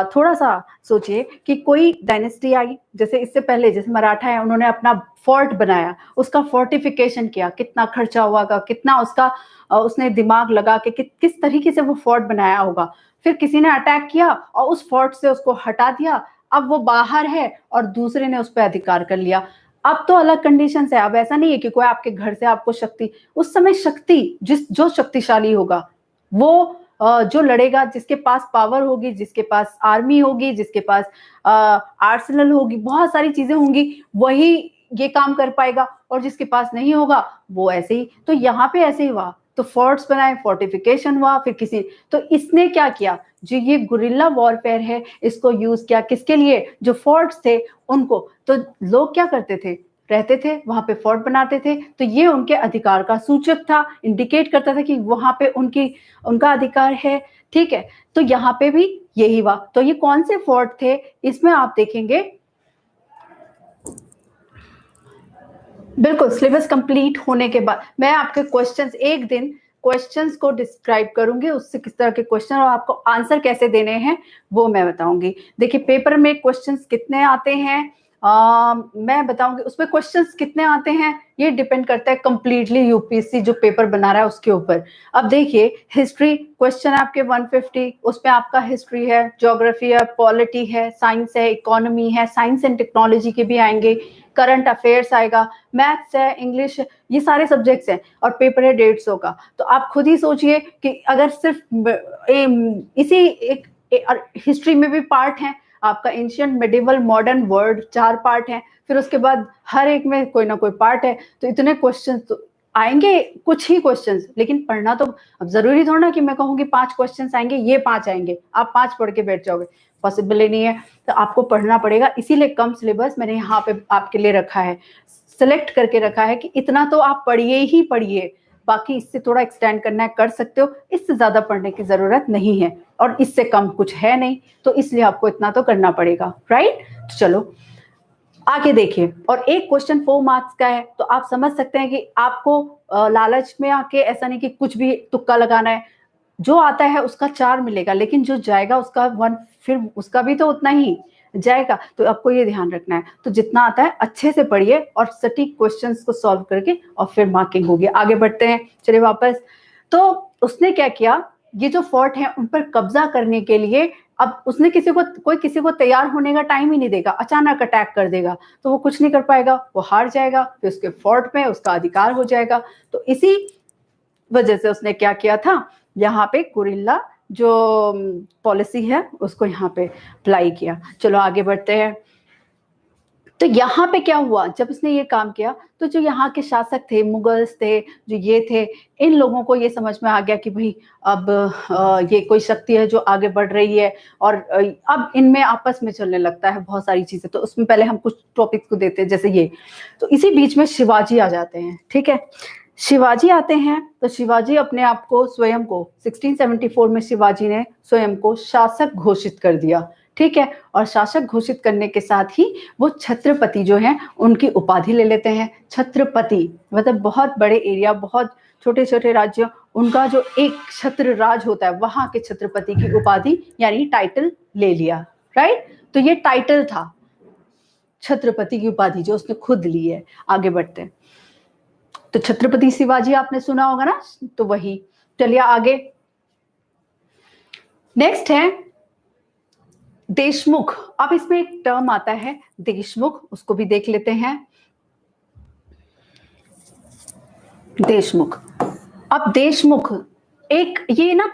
थोड़ा सा सोचिए कि कोई डायनेस्टी आई, जैसे इससे पहले जैसे मराठा है, उन्होंने अपना फोर्ट बनाया, उसका फोर्टिफिकेशन किया, कितना खर्चा हुआ का, कितना उसका उसने दिमाग लगा के किस तरीके से वो फोर्ट बनाया होगा। फिर किसी ने अटैक किया और उस फोर्ट से उसको हटा दिया, अब वो बाहर है और दूसरे ने उस पर अधिकार कर लिया। अब तो अलग कंडीशन है, अब ऐसा नहीं है कि कोई आपके घर से आपको शक्ति, उस समय शक्ति जो शक्तिशाली होगा वो जो लड़ेगा, जिसके पास पावर होगी, जिसके पास आर्मी होगी, जिसके पास आर्सेनल होगी, बहुत सारी चीजें होंगी, वही ये काम कर पाएगा, और जिसके पास नहीं होगा वो ऐसे ही। तो यहाँ पे ऐसे ही हुआ, तो फोर्ट्स बनाए, फोर्टिफिकेशन हुआ, फिर किसी, तो इसने क्या किया, जो ये गुरिल्ला वॉरफेयर है इसको यूज किया किसके लिए? जो फोर्ट्स थे उनको। तो लोग क्या करते थे, रहते थे वहां पे, फोर्ट बनाते थे, तो ये उनके अधिकार का सूचक था, इंडिकेट करता था कि वहां पे उनका अधिकार है। ठीक है, तो यहाँ पे भी यही हुआ। तो ये कौन से फोर्ट थे, इसमें आप देखेंगे, बिल्कुल सिलेबस कंप्लीट होने के बाद मैं आपके क्वेश्चंस, एक दिन क्वेश्चंस को डिस्क्राइब करूंगी, उससे किस तरह के क्वेश्चन और आपको आंसर कैसे देने हैं वो मैं बताऊंगी। देखिए पेपर में क्वेश्चंस कितने आते हैं मैं बताऊंगी, उसमें क्वेश्चंस कितने आते हैं ये डिपेंड करता है कंप्लीटली यूपीएससी जो पेपर बना रहा है उसके ऊपर। अब देखिए हिस्ट्री क्वेश्चन है आपके 150, उसमें आपका हिस्ट्री है, ज्योग्राफी है, पॉलिटी है, साइंस है, इकोनॉमी है, साइंस एंड टेक्नोलॉजी के भी आएंगे, करंट अफेयर्स आएगा, मैथ्स है, इंग्लिश, ये सारे सब्जेक्ट्स हैं, और पेपर है 150 का। तो आप खुद ही सोचिए कि अगर सिर्फ इसी एक हिस्ट्री में भी पार्ट है आपका, ancient, medieval, modern, world, 4 part हैं, फिर उसके बाद हर एक में कोई ना कोई पार्ट है, तो इतने क्वेश्चन तो आएंगे, कुछ ही क्वेश्चंस, लेकिन पढ़ना तो अब जरूरी थोड़ा ना कि मैं कहूँगी 5 क्वेश्चंस आएंगे, ये 5 आएंगे, आप 5 पढ़ के बैठ जाओगे, पॉसिबल ही नहीं है। तो आपको पढ़ना पड़ेगा, इसीलिए कम सिलेबस मैंने यहाँ पे आपके लिए रखा है, सिलेक्ट करके रखा है कि इतना तो आप पढ़िए ही पढ़िए, बाकी इससे थोड़ा एक्सटेंड करना है कर सकते हो, इससे ज्यादा पढ़ने की जरूरत नहीं है, और इससे कम कुछ है नहीं, तो इसलिए आपको इतना तो करना पड़ेगा। राइट, तो चलो आगे देखिए, और एक क्वेश्चन 4 मार्क्स का है, तो आप समझ सकते हैं कि आपको लालच में आके ऐसा नहीं कि कुछ भी तुक्का लगाना है, जो आता है उसका 4 मिलेगा, लेकिन जो जाएगा उसका 1, फिर उसका भी तो उतना ही जाएगा, तो आपको ये ध्यान रखना है। तो जितना आता है अच्छे से पढ़िए और सटीक क्वेश्चंस को सॉल्व करके और फिर मार्किंग होगी। आगे बढ़ते हैं, चलिए वापस। तो उसने क्या किया, ये जो फोर्ट है उन पर कब्जा करने के लिए, अब उसने कोई किसी को तैयार होने का टाइम ही नहीं देगा, अचानक अटैक कर देगा तो वो कुछ नहीं कर पाएगा, वो हार जाएगा, फिर उसके फोर्ट में उसका अधिकार हो जाएगा। तो इसी वजह से उसने क्या किया था, यहाँ पे गुरिल्ला जो पॉलिसी है उसको यहाँ पे अप्लाई किया। चलो आगे बढ़ते हैं। तो यहाँ पे क्या हुआ, जब उसने ये काम किया तो जो यहाँ के शासक थे, मुगल्स थे, जो ये थे, इन लोगों को ये समझ में आ गया कि भाई अब ये कोई शक्ति है जो आगे बढ़ रही है, और अब इनमें आपस में चलने लगता है बहुत सारी चीजें। तो उसमें पहले हम कुछ टॉपिक को देते हैं, जैसे ये, तो इसी बीच में शिवाजी आ जाते हैं। ठीक है, शिवाजी आते हैं, तो शिवाजी अपने आप को स्वयं को 1674 में शिवाजी ने स्वयं को शासक घोषित कर दिया। ठीक है, और शासक घोषित करने के साथ ही वो छत्रपति जो हैं उनकी उपाधि ले लेते हैं। छत्रपति मतलब बहुत बड़े एरिया, बहुत छोटे छोटे राज्य, उनका जो एक छत्र राज होता है वहां के छत्रपति की उपाधि यानी टाइटल ले लिया। राइट, तो ये टाइटल था। छत्रपति की उपाधि जो उसने खुद ली है। आगे बढ़ते हैं। तो छत्रपति शिवाजी आपने सुना होगा ना, तो वही। चलिए आगे, नेक्स्ट है देशमुख। अब इसमें एक टर्म आता है देशमुख, उसको भी देख लेते हैं। देशमुख, अब देशमुख एक ये ना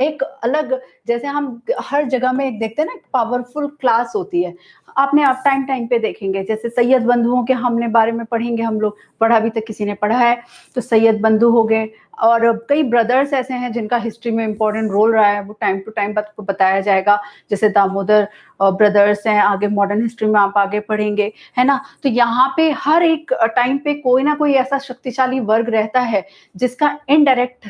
एक अलग, जैसे हम हर जगह में देखते हैं ना पावरफुल क्लास होती है, आपने आप टाइम टाइम पे देखेंगे, जैसे सैयद बंधुओं के हमने बारे में पढ़ेंगे, हम लोग पढ़ा भी तक किसी ने पढ़ा है, तो सैयद बंधु हो गए, और कई ब्रदर्स ऐसे हैं जिनका हिस्ट्री में इंपॉर्टेंट रोल रहा है, वो टाइम टू टाइम आपको बताया जाएगा, जैसे दामोदर ब्रदर्स हैं, आगे मॉडर्न हिस्ट्री में आप आगे पढ़ेंगे, है ना। तो यहाँ पे हर एक टाइम पे कोई ना कोई ऐसा शक्तिशाली वर्ग रहता है जिसका इनडायरेक्ट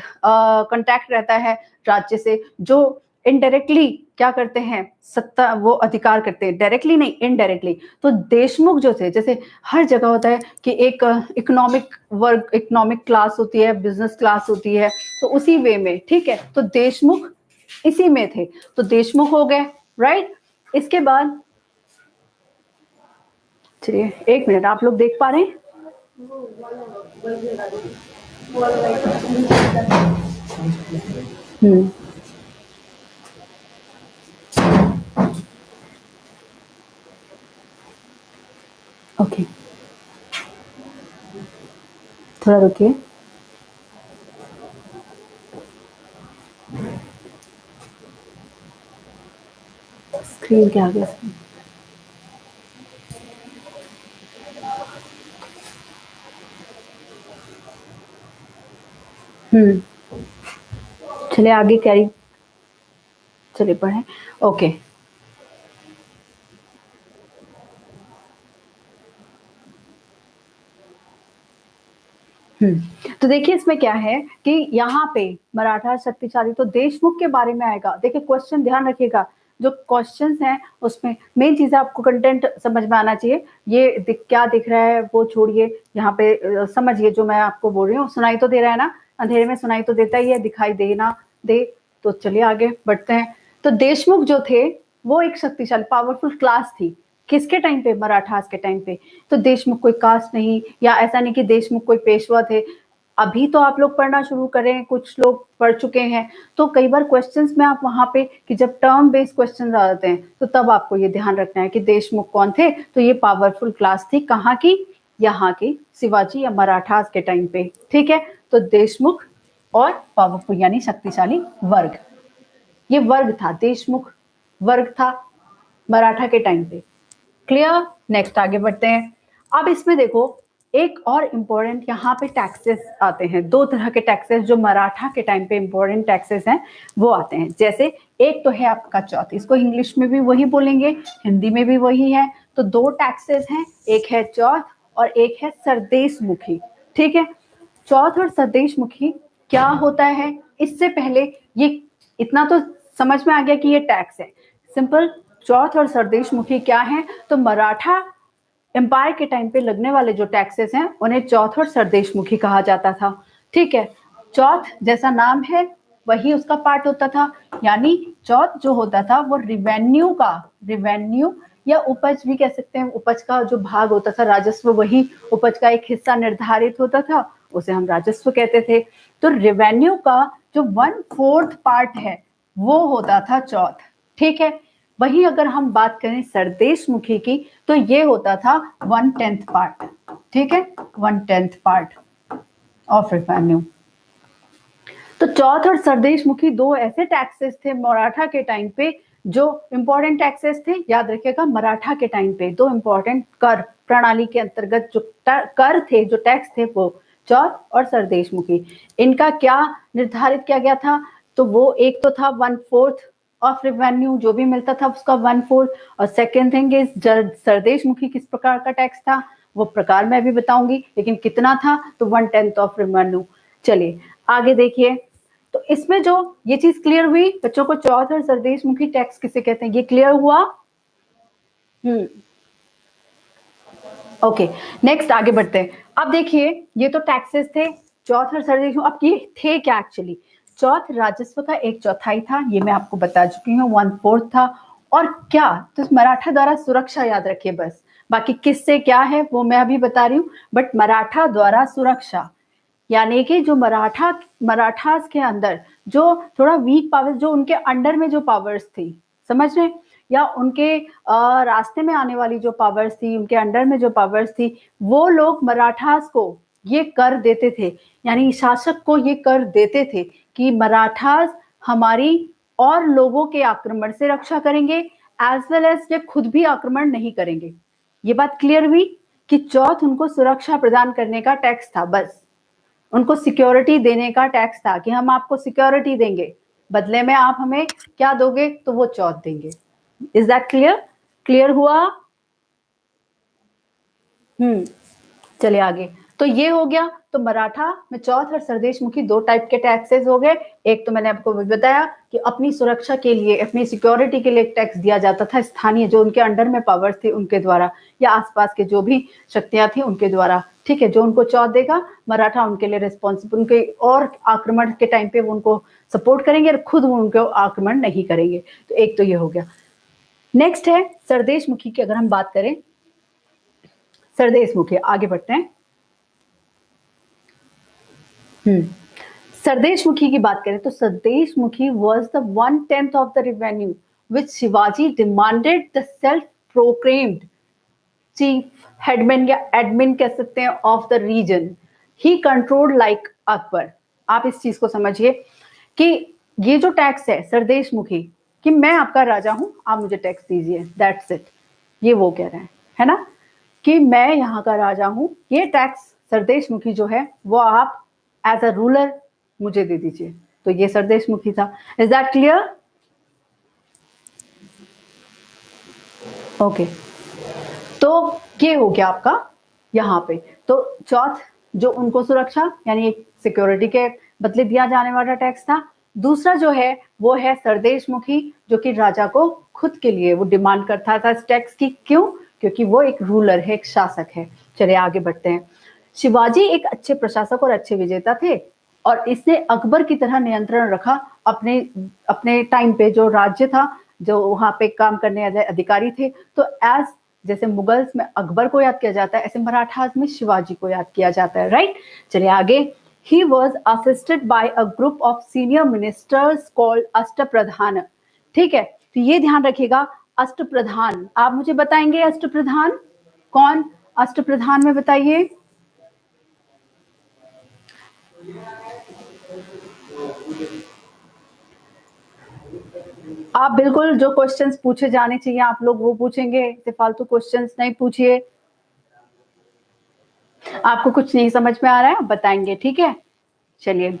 कांटेक्ट रहता है राज्य से, जो इनडायरेक्टली क्या करते हैं, सत्ता वो अधिकार करते हैं, डायरेक्टली नहीं इनडायरेक्टली। तो देशमुख जो थे, जैसे हर जगह होता है कि एक इकोनॉमिक वर्ग, इकोनॉमिक क्लास होती है, बिजनेस क्लास होती है, तो उसी वे में, ठीक है, तो देशमुख इसी में थे, तो देशमुख हो गए, राइट। इसके बाद चलिए एक मिनट, आप लोग देख पा रहे हैं? ओके, थोड़ा रुकिए। स्क्रीन क्या आ गया? चलिए आगे कैरी, चलिए पढ़ें। ओके, तो देखिए इसमें क्या है कि यहाँ पे मराठा शक्तिशाली, तो देशमुख के बारे में आएगा। देखिए क्वेश्चन ध्यान रखिएगा, जो क्वेश्चंस हैं उसमें मेन चीज आपको कंटेंट समझ में आना चाहिए। ये क्या दिख रहा है वो छोड़िए, यहाँ पे समझिए जो मैं आपको बोल रही हूँ। सुनाई तो दे रहा है ना, अंधेरे में सुनाई तो देता ही है, दिखाई दे ना दे। तो चलिए आगे बढ़ते हैं। तो देशमुख जो थे वो एक शक्तिशाली पावरफुल क्लास थी, किसके टाइम पे, मराठास के टाइम पे। तो देशमुख कोई कास्ट नहीं, या ऐसा नहीं कि देशमुख कोई पेशवा थे, अभी तो आप लोग पढ़ना शुरू करें, कुछ लोग पढ़ चुके हैं, तो कई बार क्वेश्चंस में आप वहां पे कि जब टर्म बेस्ड क्वेश्चंस आ जाते हैं तो तब आपको ये ध्यान रखना है कि देशमुख कौन थे। तो ये पावरफुल क्लास थी, कहाँ की, यहाँ की, शिवाजी या मराठास के टाइम पे, ठीक है। तो देशमुख और पावरफुल यानी शक्तिशाली वर्ग, ये वर्ग था, देशमुख वर्ग था मराठा के टाइम पे। क्लियर, नेक्स्ट आगे बढ़ते हैं। अब इसमें देखो एक और इम्पोर्टेंट यहाँ पे टैक्सेस आते हैं, दो तरह के टैक्सेस जो मराठा के टाइम पे इम्पोर्टेंट टैक्सेस हैं वो आते हैं। जैसे एक तो है आपका चौथ, इसको इंग्लिश में भी वही बोलेंगे, हिंदी में भी वही है। तो दो टैक्सेस हैं, एक है चौथ और एक है सरदेशमुखी, ठीक है। चौथ और सरदेशमुखी क्या होता है, इससे पहले ये इतना तो समझ में आ गया कि ये टैक्स है, सिंपल। चौथ और सरदेशमुखी क्या है, तो मराठा एम्पायर के टाइम पे लगने वाले जो टैक्सेस हैं उन्हें चौथ और सरदेशमुखी कहा जाता था, ठीक है। चौथ जैसा नाम है वही उसका पार्ट होता था, यानी चौथ जो होता था वो रिवेन्यू का, रिवेन्यू या उपज भी कह सकते हैं, उपज का जो भाग होता था, राजस्व, वही उपज का एक हिस्सा निर्धारित होता था, उसे हम राजस्व कहते थे। तो रेवेन्यू का जो 1/4 पार्ट है वो होता था चौथ, ठीक है। वहीं अगर हम बात करें सरदेशमुखी की तो ये होता था 1/10 पार्ट, ठीक है, 1/10 पार्ट ऑफ रेवेन्यू। तो चौथ और सरदेशमुखी दो ऐसे टैक्सेस थे मराठा के टाइम पे जो इंपॉर्टेंट टैक्सेस थे, याद रखिएगा। मराठा के टाइम पे दो इंपॉर्टेंट कर प्रणाली के अंतर्गत जो कर थे, जो टैक्स थे, वो चौथ और सरदेशमुखी। इनका क्या निर्धारित किया गया था, तो वो एक तो था 1/4 ऑफ रेवेन्यू, जो भी मिलता था उसका 1/4, और सेकेंड थिंग इज सरदेशमुखी किस प्रकार का टैक्स था, वो प्रकार मैं भी बताऊंगी, लेकिन कितना था, तो 1/10 ऑफ रेवेन्यू। चलिए आगे देखिए। तो इसमें जो ये चीज क्लियर हुई बच्चों को, चौथ और सरदेशमुखी टैक्स किसे कहते हैं, ये क्लियर हुआ। ओके, नेक्स्ट आगे बढ़ते हैं। अब देखिए ये तो टैक्सेस थे, चौथ और सरदेशमुखी। अब ये थे क्या एक्चुअली, चौथ राजस्व का 1/4 था, ये मैं आपको बता चुकी हूँ, 1/4 था। और क्या, तो मराठा द्वारा सुरक्षा, याद रखिए बस, बाकी किससे क्या है वो मैं अभी बता रही हूँ, बट मराठा द्वारा सुरक्षा, यानी कि जो मराठास के अंदर जो थोड़ा वीक पावर, जो उनके अंडर में जो पावर्स थी, समझ रहे, या उनके रास्ते में आने वाली जो पावर्स थी, उनके अंडर में जो पावर्स थी, वो लोग मराठास को ये कर देते थे, यानी शासक को ये कर देते थे कि मराठास हमारी और लोगों के आक्रमण से रक्षा करेंगे, एज वेल एज ये खुद भी आक्रमण नहीं करेंगे। ये बात क्लियर हुई कि चौथ उनको सुरक्षा प्रदान करने का टैक्स था, बस उनको सिक्योरिटी देने का टैक्स था कि हम आपको सिक्योरिटी देंगे, बदले में आप हमें क्या दोगे, तो वो चौथ देंगे। Is that clear? क्लियर हुआ? चलिए आगे। तो ये हो गया, तो मराठा में चौथ और सरदेशमुखी दो टाइप के टैक्सेस हो गए। एक तो मैंने आपको बताया कि अपनी सुरक्षा के लिए, अपनी सिक्योरिटी के लिए एक टैक्स दिया जाता था स्थानीय, जो उनके अंडर में पावर्स थी उनके द्वारा, या आसपास के जो भी शक्तियां थी उनके द्वारा, ठीक है। जो उनको चौथ देगा, मराठा उनके लिए रिस्पॉन्सिबल, उनके और आक्रमण के टाइम पे वो उनको सपोर्ट करेंगे और खुद वो उनको आक्रमण नहीं करेंगे। तो एक तो ये हो गया। नेक्स्ट है सरदेशमुखी की, अगर हम बात करें सरदेशमुखी, आगे बढ़ते हैं। सरदेशमुखी की बात करें तो sardeshmukhi was the 1/10 of the revenue which Shivaji demanded the self proclaimed chief headman या एडमिन कह सकते हैं of the region, he controlled like Akbar. आप इस चीज को समझिए कि ये जो टैक्स है सरदेशमुखी, कि मैं आपका राजा हूं, आप मुझे टैक्स दीजिए, दैट्स इट। ये वो कह रहे हैं, है ना, कि मैं यहाँ का राजा हूं, ये टैक्स सरदेशमुखी जो है वो आप एज अ रूलर मुझे दे दीजिए। तो ये सरदेशमुखी था। Is that clear? ओके, तो ये हो गया आपका यहाँ पे। तो चौथ जो उनको सुरक्षा यानी सिक्योरिटी के बदले दिया जाने वाला टैक्स था। दूसरा जो है वो है सरदेशमुखी, जो कि राजा को खुद के लिए वो डिमांड करता था इस टैक्स की। क्यों? क्योंकि वो एक रूलर है, एक शासक है। चलिए आगे बढ़ते हैं। शिवाजी एक अच्छे प्रशासक और अच्छे विजेता थे, और इसने अकबर की तरह नियंत्रण रखा अपने अपने टाइम पे जो राज्य था, जो वहां पे काम करने अधिकारी थे। तो एज जैसे मुगल्स में अकबर को याद किया जाता है, ऐसे मराठास में शिवाजी को याद किया जाता है, राइट। चलिए आगे। He was assisted by a group of senior ministers called Ashtapradhan. ठीक है, तो ये ध्यान रखिएगा, अष्टप्रधान। आप मुझे बताएंगे अष्टप्रधान कौन? अष्टप्रधान में बताइए। आप बिल्कुल जो क्वेश्चंस पूछे जाने चाहिए आप लोग वो पूछेंगे, फालतू क्वेश्चंस नहीं पूछिए। आपको कुछ नहीं समझ में आ रहा है, बताएंगे, ठीक है। चलिए,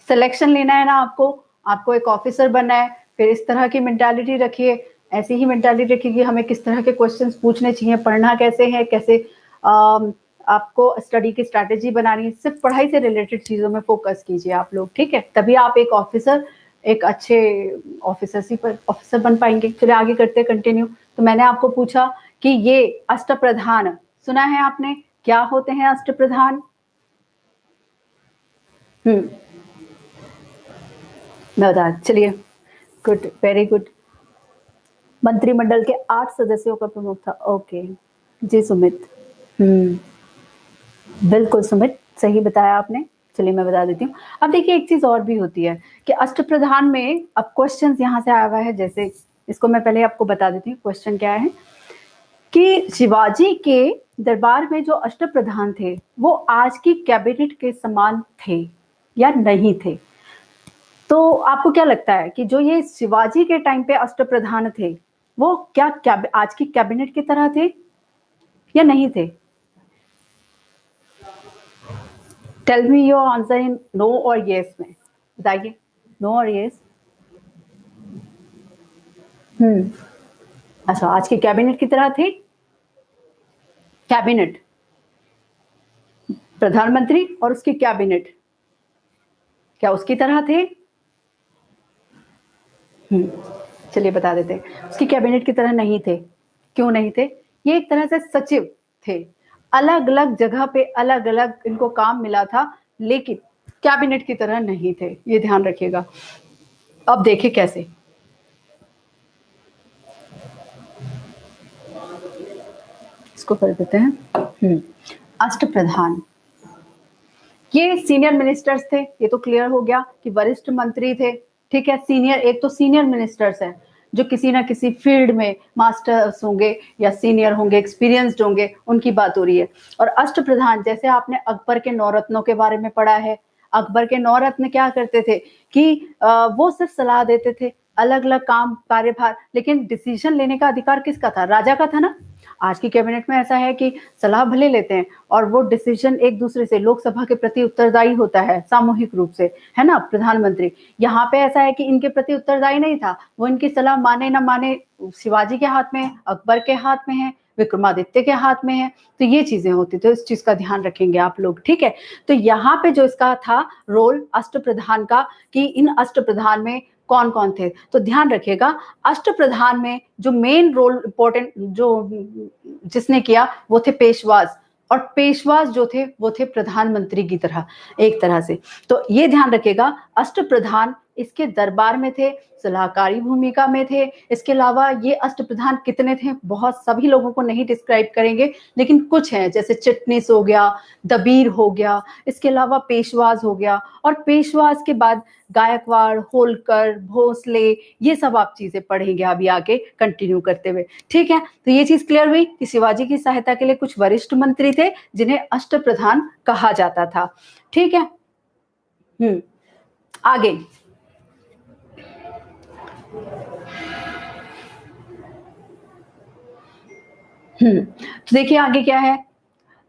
सिलेक्शन लेना है ना आपको, आपको एक ऑफिसर बनना है, फिर इस तरह की मेंटालिटी रखिए, ऐसी ही मेंटालिटी रखिए कि हमें किस तरह के क्वेश्चंस पूछने चाहिए, पढ़ना कैसे है, कैसे आपको स्टडी की स्ट्रैटेजी बनानी है। सिर्फ पढ़ाई से रिलेटेड चीजों में फोकस कीजिए आप लोग, ठीक है, तभी आप एक ऑफिसर, एक अच्छे ऑफिसर बन पाएंगे। चलिए आगे करते हैं कंटिन्यू। तो मैंने आपको पूछा कि ये अष्टप्रधान सुना है आपने, क्या होते हैं अष्टप्रधान? मैं बता, चलिए, गुड, वेरी गुड। मंत्रिमंडल के 8 सदस्यों का प्रमुख था। ओके जी सुमित, बिल्कुल सुमित, सही बताया आपने। चलिए मैं बता देती हूँ। अब देखिए एक चीज और भी होती है कि अष्टप्रधान में अब क्वेश्चन यहाँ से आया हुआ है, जैसे इसको मैं पहले आपको बता देती हूँ क्वेश्चन क्या है, कि शिवाजी के दरबार में जो अष्टप्रधान थे वो आज की कैबिनेट के समान थे या नहीं थे। तो आपको क्या लगता है कि जो ये शिवाजी के टाइम पे अष्टप्रधान थे वो क्या आज की कैबिनेट की तरह थे या नहीं थे? Tell me your answer in no और यस में, बताइए, नो और यस। अच्छा, आज की कैबिनेट की तरह थे? कैबिनेट, प्रधानमंत्री और उसकी कैबिनेट क्या उसकी तरह थे? चलिए बता देते हैं, उसकी कैबिनेट की तरह नहीं थे। क्यों नहीं थे? ये एक तरह से सचिव थे, अलग अलग जगह पे अलग अलग इनको काम मिला था, लेकिन कैबिनेट की तरह नहीं थे, ये ध्यान रखिएगा। अब देखिए कैसे। इसको कर देते हैं। अष्टप्रधान, ये सीनियर मिनिस्टर्स थे, ये तो क्लियर हो गया कि वरिष्ठ मंत्री थे, ठीक है। सीनियर, एक तो सीनियर मिनिस्टर्स है जो किसी ना किसी फील्ड में मास्टर्स होंगे या सीनियर होंगे, एक्सपीरियंस्ड होंगे, उनकी बात हो रही है। और अष्टप्रधान, जैसे आपने अकबर के 9 रत्नों के बारे में पढ़ा है, अकबर के 9 रत्न क्या करते थे कि वो सिर्फ सलाह देते थे, अलग अलग काम कार्यभार, लेकिन डिसीजन लेने का अधिकार किसका था? राजा का था ना। आज की कैबिनेट में ऐसा है कि सलाह भले लेते हैं और वो डिसीजन एक दूसरे से लोकसभा के प्रति उत्तरदायी होता है सामूहिक रूप से, है ना, प्रधानमंत्री। यहाँ पे ऐसा है कि इनके प्रति उत्तरदायी नहीं था, वो इनकी सलाह माने ना माने शिवाजी के हाथ में है, अकबर के हाथ में है, विक्रमादित्य के हाथ में है। तो ये चीजें होती, तो इस चीज का ध्यान रखेंगे आप लोग, ठीक है। तो यहाँ पे जो इसका था रोल अष्टप्रधान का, कि इन अष्टप्रधान में कौन कौन थे, तो ध्यान रखिएगा अष्टप्रधान में जो मेन रोल इंपॉर्टेंट जो जिसने किया वो थे पेशवाज, और पेशवाज जो थे वो थे प्रधानमंत्री की तरह, एक तरह से। तो ये ध्यान रखिएगा अष्टप्रधान इसके दरबार में थे, सलाहकारी भूमिका में थे। इसके अलावा ये अष्टप्रधान कितने थे, बहुत सभी लोगों को नहीं डिस्क्राइब करेंगे, लेकिन कुछ हैं, जैसे चिटनिस हो गया, दबीर हो गया, इसके अलावा पेशवाज हो गया, और पेशवाज के बाद गायकवाड़, होलकर, भोसले, ये सब आप चीजें पढ़ेंगे अभी आगे कंटिन्यू करते हुए, ठीक है। तो ये चीज क्लियर हुई कि शिवाजी की सहायता के लिए कुछ वरिष्ठ मंत्री थे जिन्हें अष्टप्रधान कहा जाता था, ठीक है। आगे तो देखिए आगे क्या है।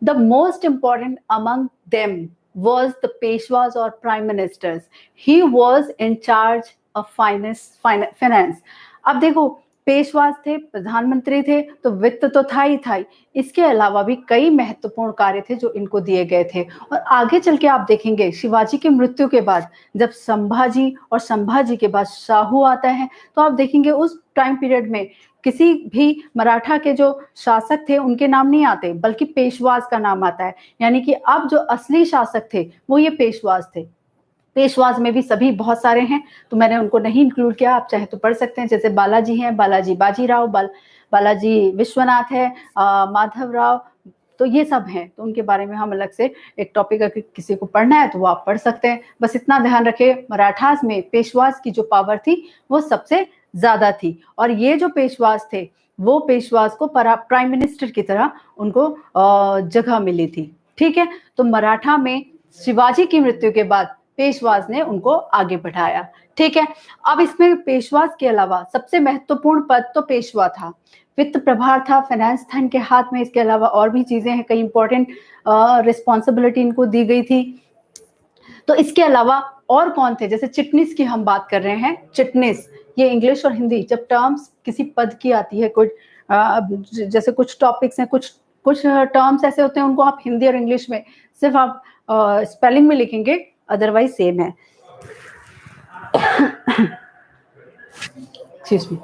The most important among them was the Peshwas or prime ministers. He was in charge of finance. अब देखो पेशवास थे, प्रधानमंत्री थे, तो वित्त तो था ही था ही, इसके अलावा भी कई महत्वपूर्ण कार्य थे जो इनको दिए गए थे। और आगे चल के आप देखेंगे शिवाजी की मृत्यु के बाद जब संभाजी और संभाजी के बाद शाहू आता है, तो आप देखेंगे उस टाइम पीरियड में किसी भी मराठा के जो शासक थे उनके नाम नहीं आते, बल्कि पेशवाज का नाम आता है। यानी कि अब जो असली शासक थे वो ये पेशवाज थे। पेशवाज में भी सभी बहुत सारे हैं, तो मैंने उनको नहीं इंक्लूड किया, आप चाहे तो पढ़ सकते हैं। जैसे बालाजी हैं, बालाजी बाजीराव, बालाजी विश्वनाथ है, माधवराव, तो ये सब हैं। तो उनके बारे में हम अलग से एक टॉपिक अगर किसी को पढ़ना है तो वो आप पढ़ सकते हैं। बस इतना ध्यान रखें, मराठास में पेशवाज की जो पावर थी वो सबसे ज्यादा थी, और ये जो पेशवाज थे वो पेशवाज को प्राइम मिनिस्टर की तरह उनको जगह मिली थी, ठीक है। तो मराठा में शिवाजी की मृत्यु के बाद पेशवाज ने उनको आगे बढ़ाया, ठीक है। अब इसमें पेशवाज के अलावा सबसे महत्वपूर्ण पद तो पेशवा था, वित्त प्रभार था, फाइनेंस था इनके हाथ में। इसके अलावा और भी चीजें हैं, कई इंपॉर्टेंट रिस्पॉन्सिबिलिटी इनको दी गई थी। तो इसके अलावा और कौन थे, जैसे चिटनिस की हम बात कर रहे हैं। चिटनिस, ये इंग्लिश और हिंदी जब टर्म्स किसी पद की आती है, कुछ जैसे कुछ टॉपिक्स हैं, कुछ टर्म्स ऐसे होते हैं उनको आप हिंदी और इंग्लिश में सिर्फ आप स्पेलिंग में लिखेंगे, अदरवाइज सेम है। Excuse me.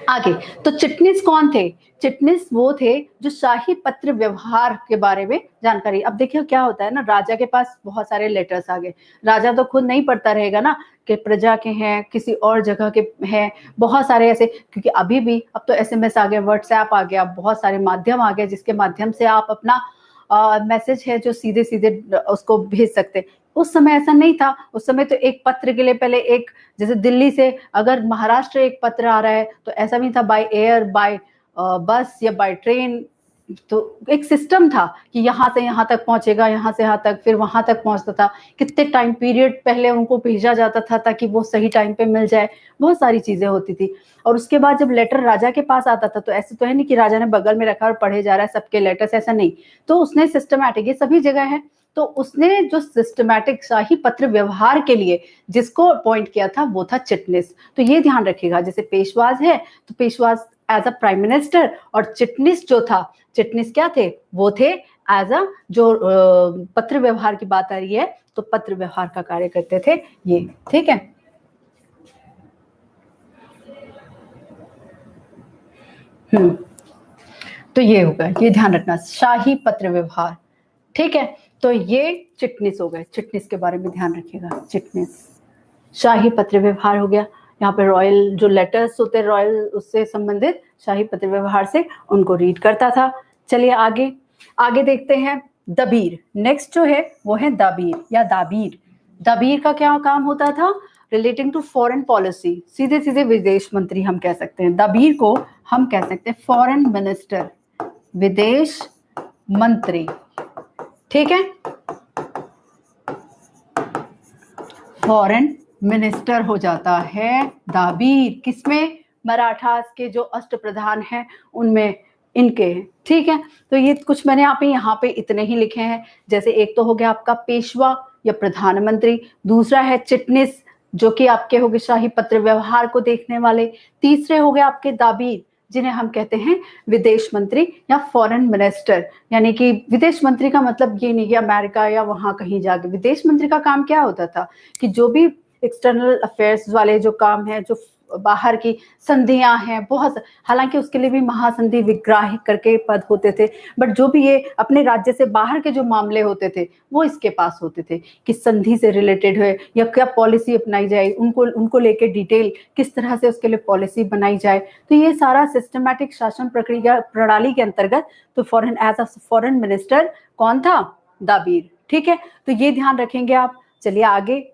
आगे तो चिटनिस कौन थे? चिटनिस वो थे जो शाही पत्र व्यवहार के बारे में जानकारी। अब देखिए क्या होता है ना, राजा के पास बहुत सारे लेटर्स आ गए, राजा तो खुद नहीं पढ़ता रहेगा ना कि प्रजा के हैं, किसी और जगह के हैं, बहुत सारे ऐसे, क्योंकि अभी भी अब तो SMS आ गया, व्हाट्सएप आ गया, बहुत सारे माध्यम आ गए जिसके माध्यम से आप अपना मैसेज है जो सीधे सीधे उसको भेज सकते। उस समय ऐसा नहीं था, उस समय तो एक पत्र के लिए पहले एक, जैसे दिल्ली से अगर महाराष्ट्र एक पत्र आ रहा है तो ऐसा नहीं था बाय एयर, बाय बस या बाय ट्रेन, तो एक सिस्टम था कि यहाँ से यहाँ तक पहुंचेगा, यहाँ से यहाँ तक, फिर वहां तक पहुंचता था, कितने टाइम पीरियड पहले उनको भेजा जाता था ताकि वो सही टाइम पे मिल जाए, बहुत सारी चीजें होती थी। और उसके बाद जब लेटर राजा के पास आता था तो ऐसे तो है नहीं कि राजा ने बगल में रखा और पढ़े जा रहा है सबके लेटर्स, ऐसा नहीं। तो उसने सिस्टमैटिक, ये सभी जगह है, तो उसने जो सिस्टमैटिक शाही पत्र व्यवहार के लिए जिसको अपॉइंट किया था वो था चिटनिस। तो ये ध्यान रखिएगा, जैसे पेशवाज है तो पेशवाज एज अ प्राइम मिनिस्टर, और चिटनिस जो था, चिटनिस क्या थे, वो थे एज अ जो पत्र व्यवहार की बात आ रही है तो पत्र व्यवहार का कार्य करते थे ये, ठीक है। तो ये होगा, ये ध्यान रखना, शाही पत्र व्यवहार, ठीक है। तो ये चिटनिस हो गए, चिटनिस के बारे में ध्यान रखिएगा, चिटनिस शाही पत्र व्यवहार हो गया। यहाँ पे रॉयल जो लेटर्स होते हैं रॉयल उससे संबंधित शाही पत्र व्यवहार से उनको रीड करता था। चलिए आगे आगे देखते हैं दबीर। नेक्स्ट जो है वो है दबीर या दाबीर। दबीर का क्या काम होता था? रिलेटिंग टू फॉरेन पॉलिसी, सीधे सीधे विदेश मंत्री हम कह सकते हैं। दबीर को हम कह सकते हैं फॉरेन मिनिस्टर, विदेश मंत्री, ठीक है, फॉरेन मिनिस्टर हो जाता है दाबीर। किसमें? मराठास के जो अष्टप्रधान हैं उनमें इनके हैं, ठीक है। तो ये कुछ मैंने यहाँ पे इतने ही लिखे हैं। जैसे एक तो हो गया आपका पेशवा या प्रधानमंत्री, दूसरा है चिटनिस जो कि आपके हो गए शाही पत्र व्यवहार को देखने वाले, तीसरे हो गए आपके दाबीर जिन्हें हम कहते हैं विदेश मंत्री या फॉरेन मिनिस्टर। यानी कि विदेश मंत्री का मतलब ये नहीं कि अमेरिका या वहां कहीं जाके, विदेश मंत्री का काम क्या होता था कि जो भी एक्सटर्नल अफेयर्स वाले जो काम है, जो बाहर की संधियां हैं, बहुत हालांकि उसके लिए भी महासंधि विग्राही करके पद होते थे, बट जो भी ये अपने राज्य से बाहर के जो मामले होते थे वो इसके पास होते थे कि संधि से रिलेटेड है या क्या पॉलिसी अपनाई जाए, उनको लेके डिटेल किस तरह से उसके लिए पॉलिसी बनाई जाए। तो ये सारा सिस्टमैटिक शासन प्रक्रिया प्रणाली के अंतर्गत तो foreign as a foreign minister कौन था? दाबीर, ठीक है। तो ये ध्यान रखेंगे आप। चलिए आगे।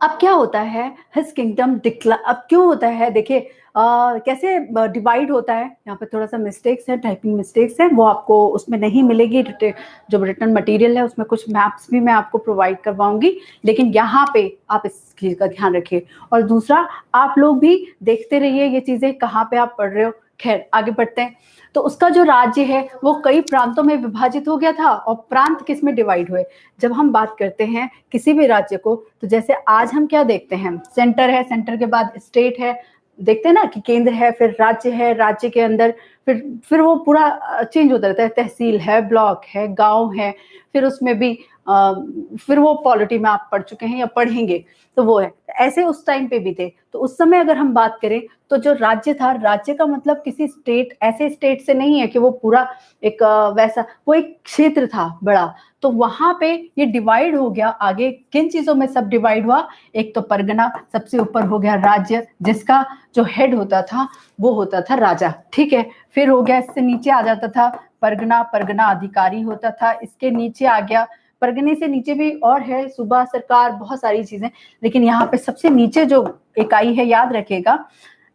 अब क्या होता है? हिज किंगडम डिक्ला अब क्यों होता है? देखिए कैसे डिवाइड होता है। यहाँ पे थोड़ा सा मिस्टेक्स है, टाइपिंग मिस्टेक्स है, वो आपको उसमें नहीं मिलेगी। जो रिटर्न मटेरियल है उसमें कुछ मैप्स भी मैं आपको प्रोवाइड करवाऊंगी, लेकिन यहाँ पे आप इस चीज का ध्यान रखिए। और दूसरा, आप लोग भी देखते रहिए ये चीजें कहाँ पे आप पढ़ रहे हो। खैर आगे बढ़ते हैं। तो उसका जो राज्य है वो कई प्रांतों में विभाजित हो गया था। और प्रांत किस में डिवाइड हुए? जब हम बात करते हैं किसी भी राज्य को, तो जैसे आज हम क्या देखते हैं, सेंटर है, सेंटर के बाद स्टेट है, देखते हैं ना कि केंद्र है, फिर राज्य है, राज्य के अंदर फिर वो पूरा चेंज होता रहता है, तहसील है, ब्लॉक है, गांव है, फिर उसमें भी फिर वो पॉलिटी में आप पढ़ चुके हैं या पढ़ेंगे तो वो है। ऐसे उस टाइम पे भी थे। तो उस समय अगर हम बात करें तो जो राज्य था, राज्य का मतलब किसी स्टेट, ऐसे स्टेट से नहीं है कि वो पूरा एक वैसा, वो एक क्षेत्र था बड़ा। तो वहां पे ये डिवाइड हो गया। आगे किन चीजों में सब डिवाइड हुआ? एक तो परगना, सबसे ऊपर हो गया राज्य जिसका जो हेड होता था वो होता था राजा, ठीक है। फिर हो गया, इससे नीचे आ जाता था परगना, परगना अधिकारी होता था। इसके नीचे आ गया, परगने से नीचे भी और है, सूबा सरकार, बहुत सारी चीजें। लेकिन यहाँ पे सबसे नीचे जो इकाई है, याद रखिएगा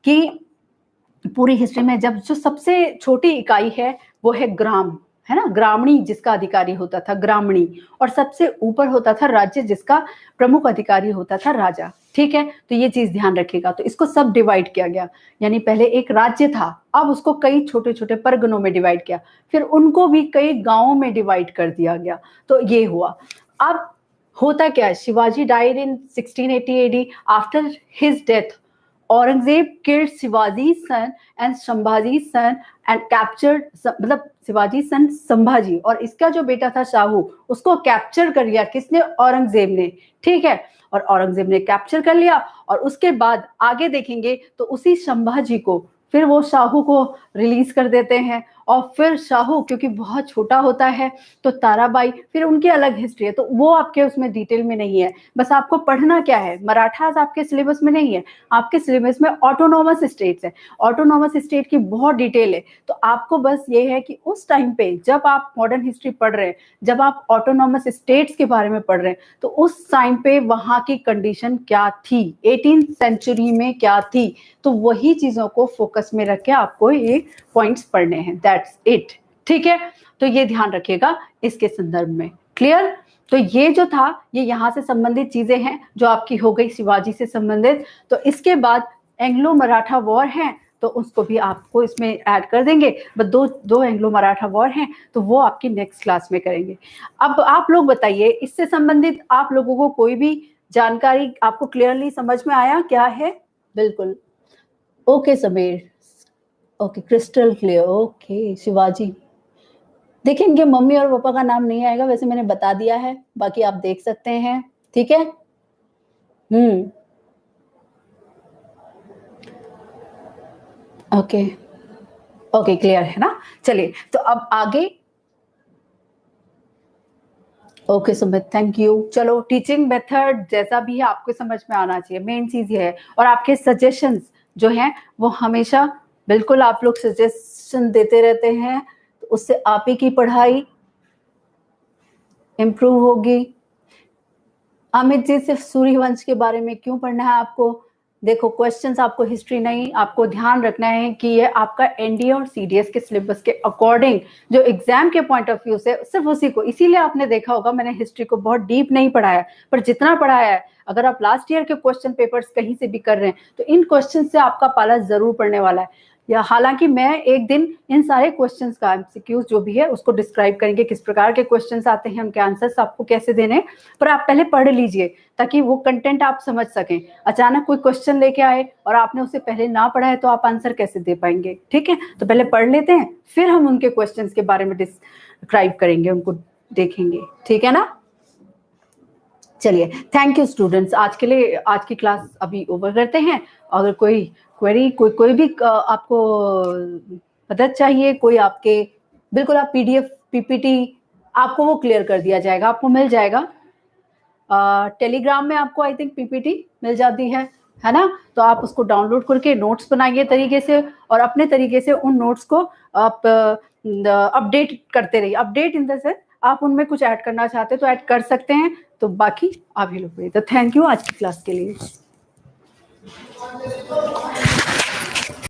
कि पूरी हिस्ट्री में जब जो सबसे छोटी इकाई है वो है ग्राम, है ना, ग्रामणी जिसका अधिकारी होता था ग्रामणी। और सबसे ऊपर होता था राज्य जिसका प्रमुख अधिकारी होता था राजा, ठीक है। तो ये चीज ध्यान रखिएगा। तो इसको सब डिवाइड किया गया, यानी पहले एक राज्य था, अब उसको कई छोटे छोटे परगनों में डिवाइड किया, फिर उनको भी कई गांवों में डिवाइड कर दिया गया। तो ये हुआ। अब होता क्या है? Shivaji died in 1680 AD। After his death Aurangzeb killed Shivaji's son and Sambhaji's son and captured, मतलब शिवाजी सन संभाजी, और इसका जो बेटा था शाहू उसको कैप्चर कर लिया। किसने? औरंगजेब ने, ठीक है। और औरंगजेब ने कैप्चर कर लिया और उसके बाद आगे देखेंगे तो उसी संभाजी को फिर वो शाहू को रिलीज कर देते हैं। और फिर शाहू क्योंकि बहुत छोटा होता है तो ताराबाई, फिर उनकी अलग हिस्ट्री है, तो वो आपके उसमें डिटेल में नहीं है। बस आपको पढ़ना क्या है, मराठास आपके सिलेबस में नहीं है, आपके सिलेबस में ऑटोनॉमस स्टेट्स है। ऑटोनॉमस स्टेट की बहुत डिटेल है। तो आपको बस ये है कि उस टाइम पे जब आप मॉडर्न हिस्ट्री पढ़ रहे हैं, जब आप ऑटोनॉमस स्टेट्स के बारे में पढ़ रहे हैं, तो उस टाइम पे वहां की कंडीशन क्या थी, 18th सेंचुरी में क्या थी, तो वही चीजों को फोकस में रख के आपको ये पॉइंट्स पढ़ने हैं। दैट्स इट, ठीक है। तो ये ध्यान रखिएगा इसके संदर्भ में। क्लियर? तो ये जो था ये यहाँ से संबंधित चीजें हैं जो आपकी हो गई शिवाजी से संबंधित। तो इसके बाद एंग्लो मराठा वॉर है तो उसको भी आपको इसमें ऐड कर देंगे। बस दो एंग्लो मराठा वॉर हैं तो वो आपकी नेक्स्ट क्लास में करेंगे। अब आप लोग बताइए इससे संबंधित आप लोगों को कोई भी जानकारी आपको क्लियरली समझ में आया क्या है? बिल्कुल okay Sameer, okay crystal clear. Okay Shivaji, देखिए इनके मम्मी और पापा का नाम नहीं आएगा, वैसे मैंने बता दिया है, बाकी आप देख सकते हैं, ठीक है। ओके ओके क्लियर है ना। चलिए तो अब आगे ओके सुमित, थैंक यू। चलो, टीचिंग मेथड जैसा भी है आपको समझ में आना चाहिए, मेन चीज ये है। और आपके सजेशंस जो हैं वो हमेशा बिल्कुल आप लोग सजेशन देते रहते हैं, तो उससे आप ही की पढ़ाई इम्प्रूव होगी। अमित जी, सिर्फ सूर्यवंश के बारे में क्यों पढ़ना है आपको? देखो, क्वेश्चंस आपको हिस्ट्री नहीं, आपको ध्यान रखना है कि ये आपका एनडीए और सीडीएस के सिलेबस के अकॉर्डिंग जो एग्जाम के पॉइंट ऑफ व्यू से सिर्फ उसी को, इसीलिए आपने देखा होगा मैंने हिस्ट्री को बहुत डीप नहीं पढ़ाया, पर जितना पढ़ाया है, अगर आप लास्ट ईयर के क्वेश्चन पेपर्स कहीं से भी कर रहे हैं तो इन क्वेश्चन से आपका पाला जरूर पड़ने वाला है। या हालांकि मैं एक दिन इन सारे क्वेश्चंस का एमसीक्यूज जो भी है उसको डिस्क्राइब करेंगे, किस प्रकार के क्वेश्चंस आते हैं, उनके आंसर्स आपको कैसे देने, पर आप पहले पढ़ लीजिए ताकि वो कंटेंट आप समझ सकें। अचानक कोई क्वेश्चन लेके आए और आपने उसे पहले ना पढ़ा है तो आप आंसर कैसे दे पाएंगे? ठीक है, तो पहले पढ़ लेते हैं, फिर हम उनके क्वेश्चंस के बारे में डिस्क्राइब करेंगे, उनको देखेंगे। ठीक है ना? चलिए, थैंक यू स्टूडेंट्स। आज के लिए आज की क्लास अभी ओवर करते हैं। अगर कोई क्वेरी, कोई भी आपको मदद चाहिए, कोई आपके, बिल्कुल आप पीडीएफ पीपीटी आपको वो क्लियर कर दिया जाएगा, आपको मिल जाएगा। टेलीग्राम में आपको आई थिंक पीपीटी मिल जाती है ना? तो आप उसको डाउनलोड करके नोट्स बनाइए तरीके से, और अपने तरीके से उन नोट्स को आप अपडेट करते रहिए। अपडेट इन द सेंस आप उनमें कुछ ऐड करना चाहते हैं तो ऐड कर सकते हैं, तो बाकी आप ही लोग। तो थैंक यू आज की क्लास के लिए।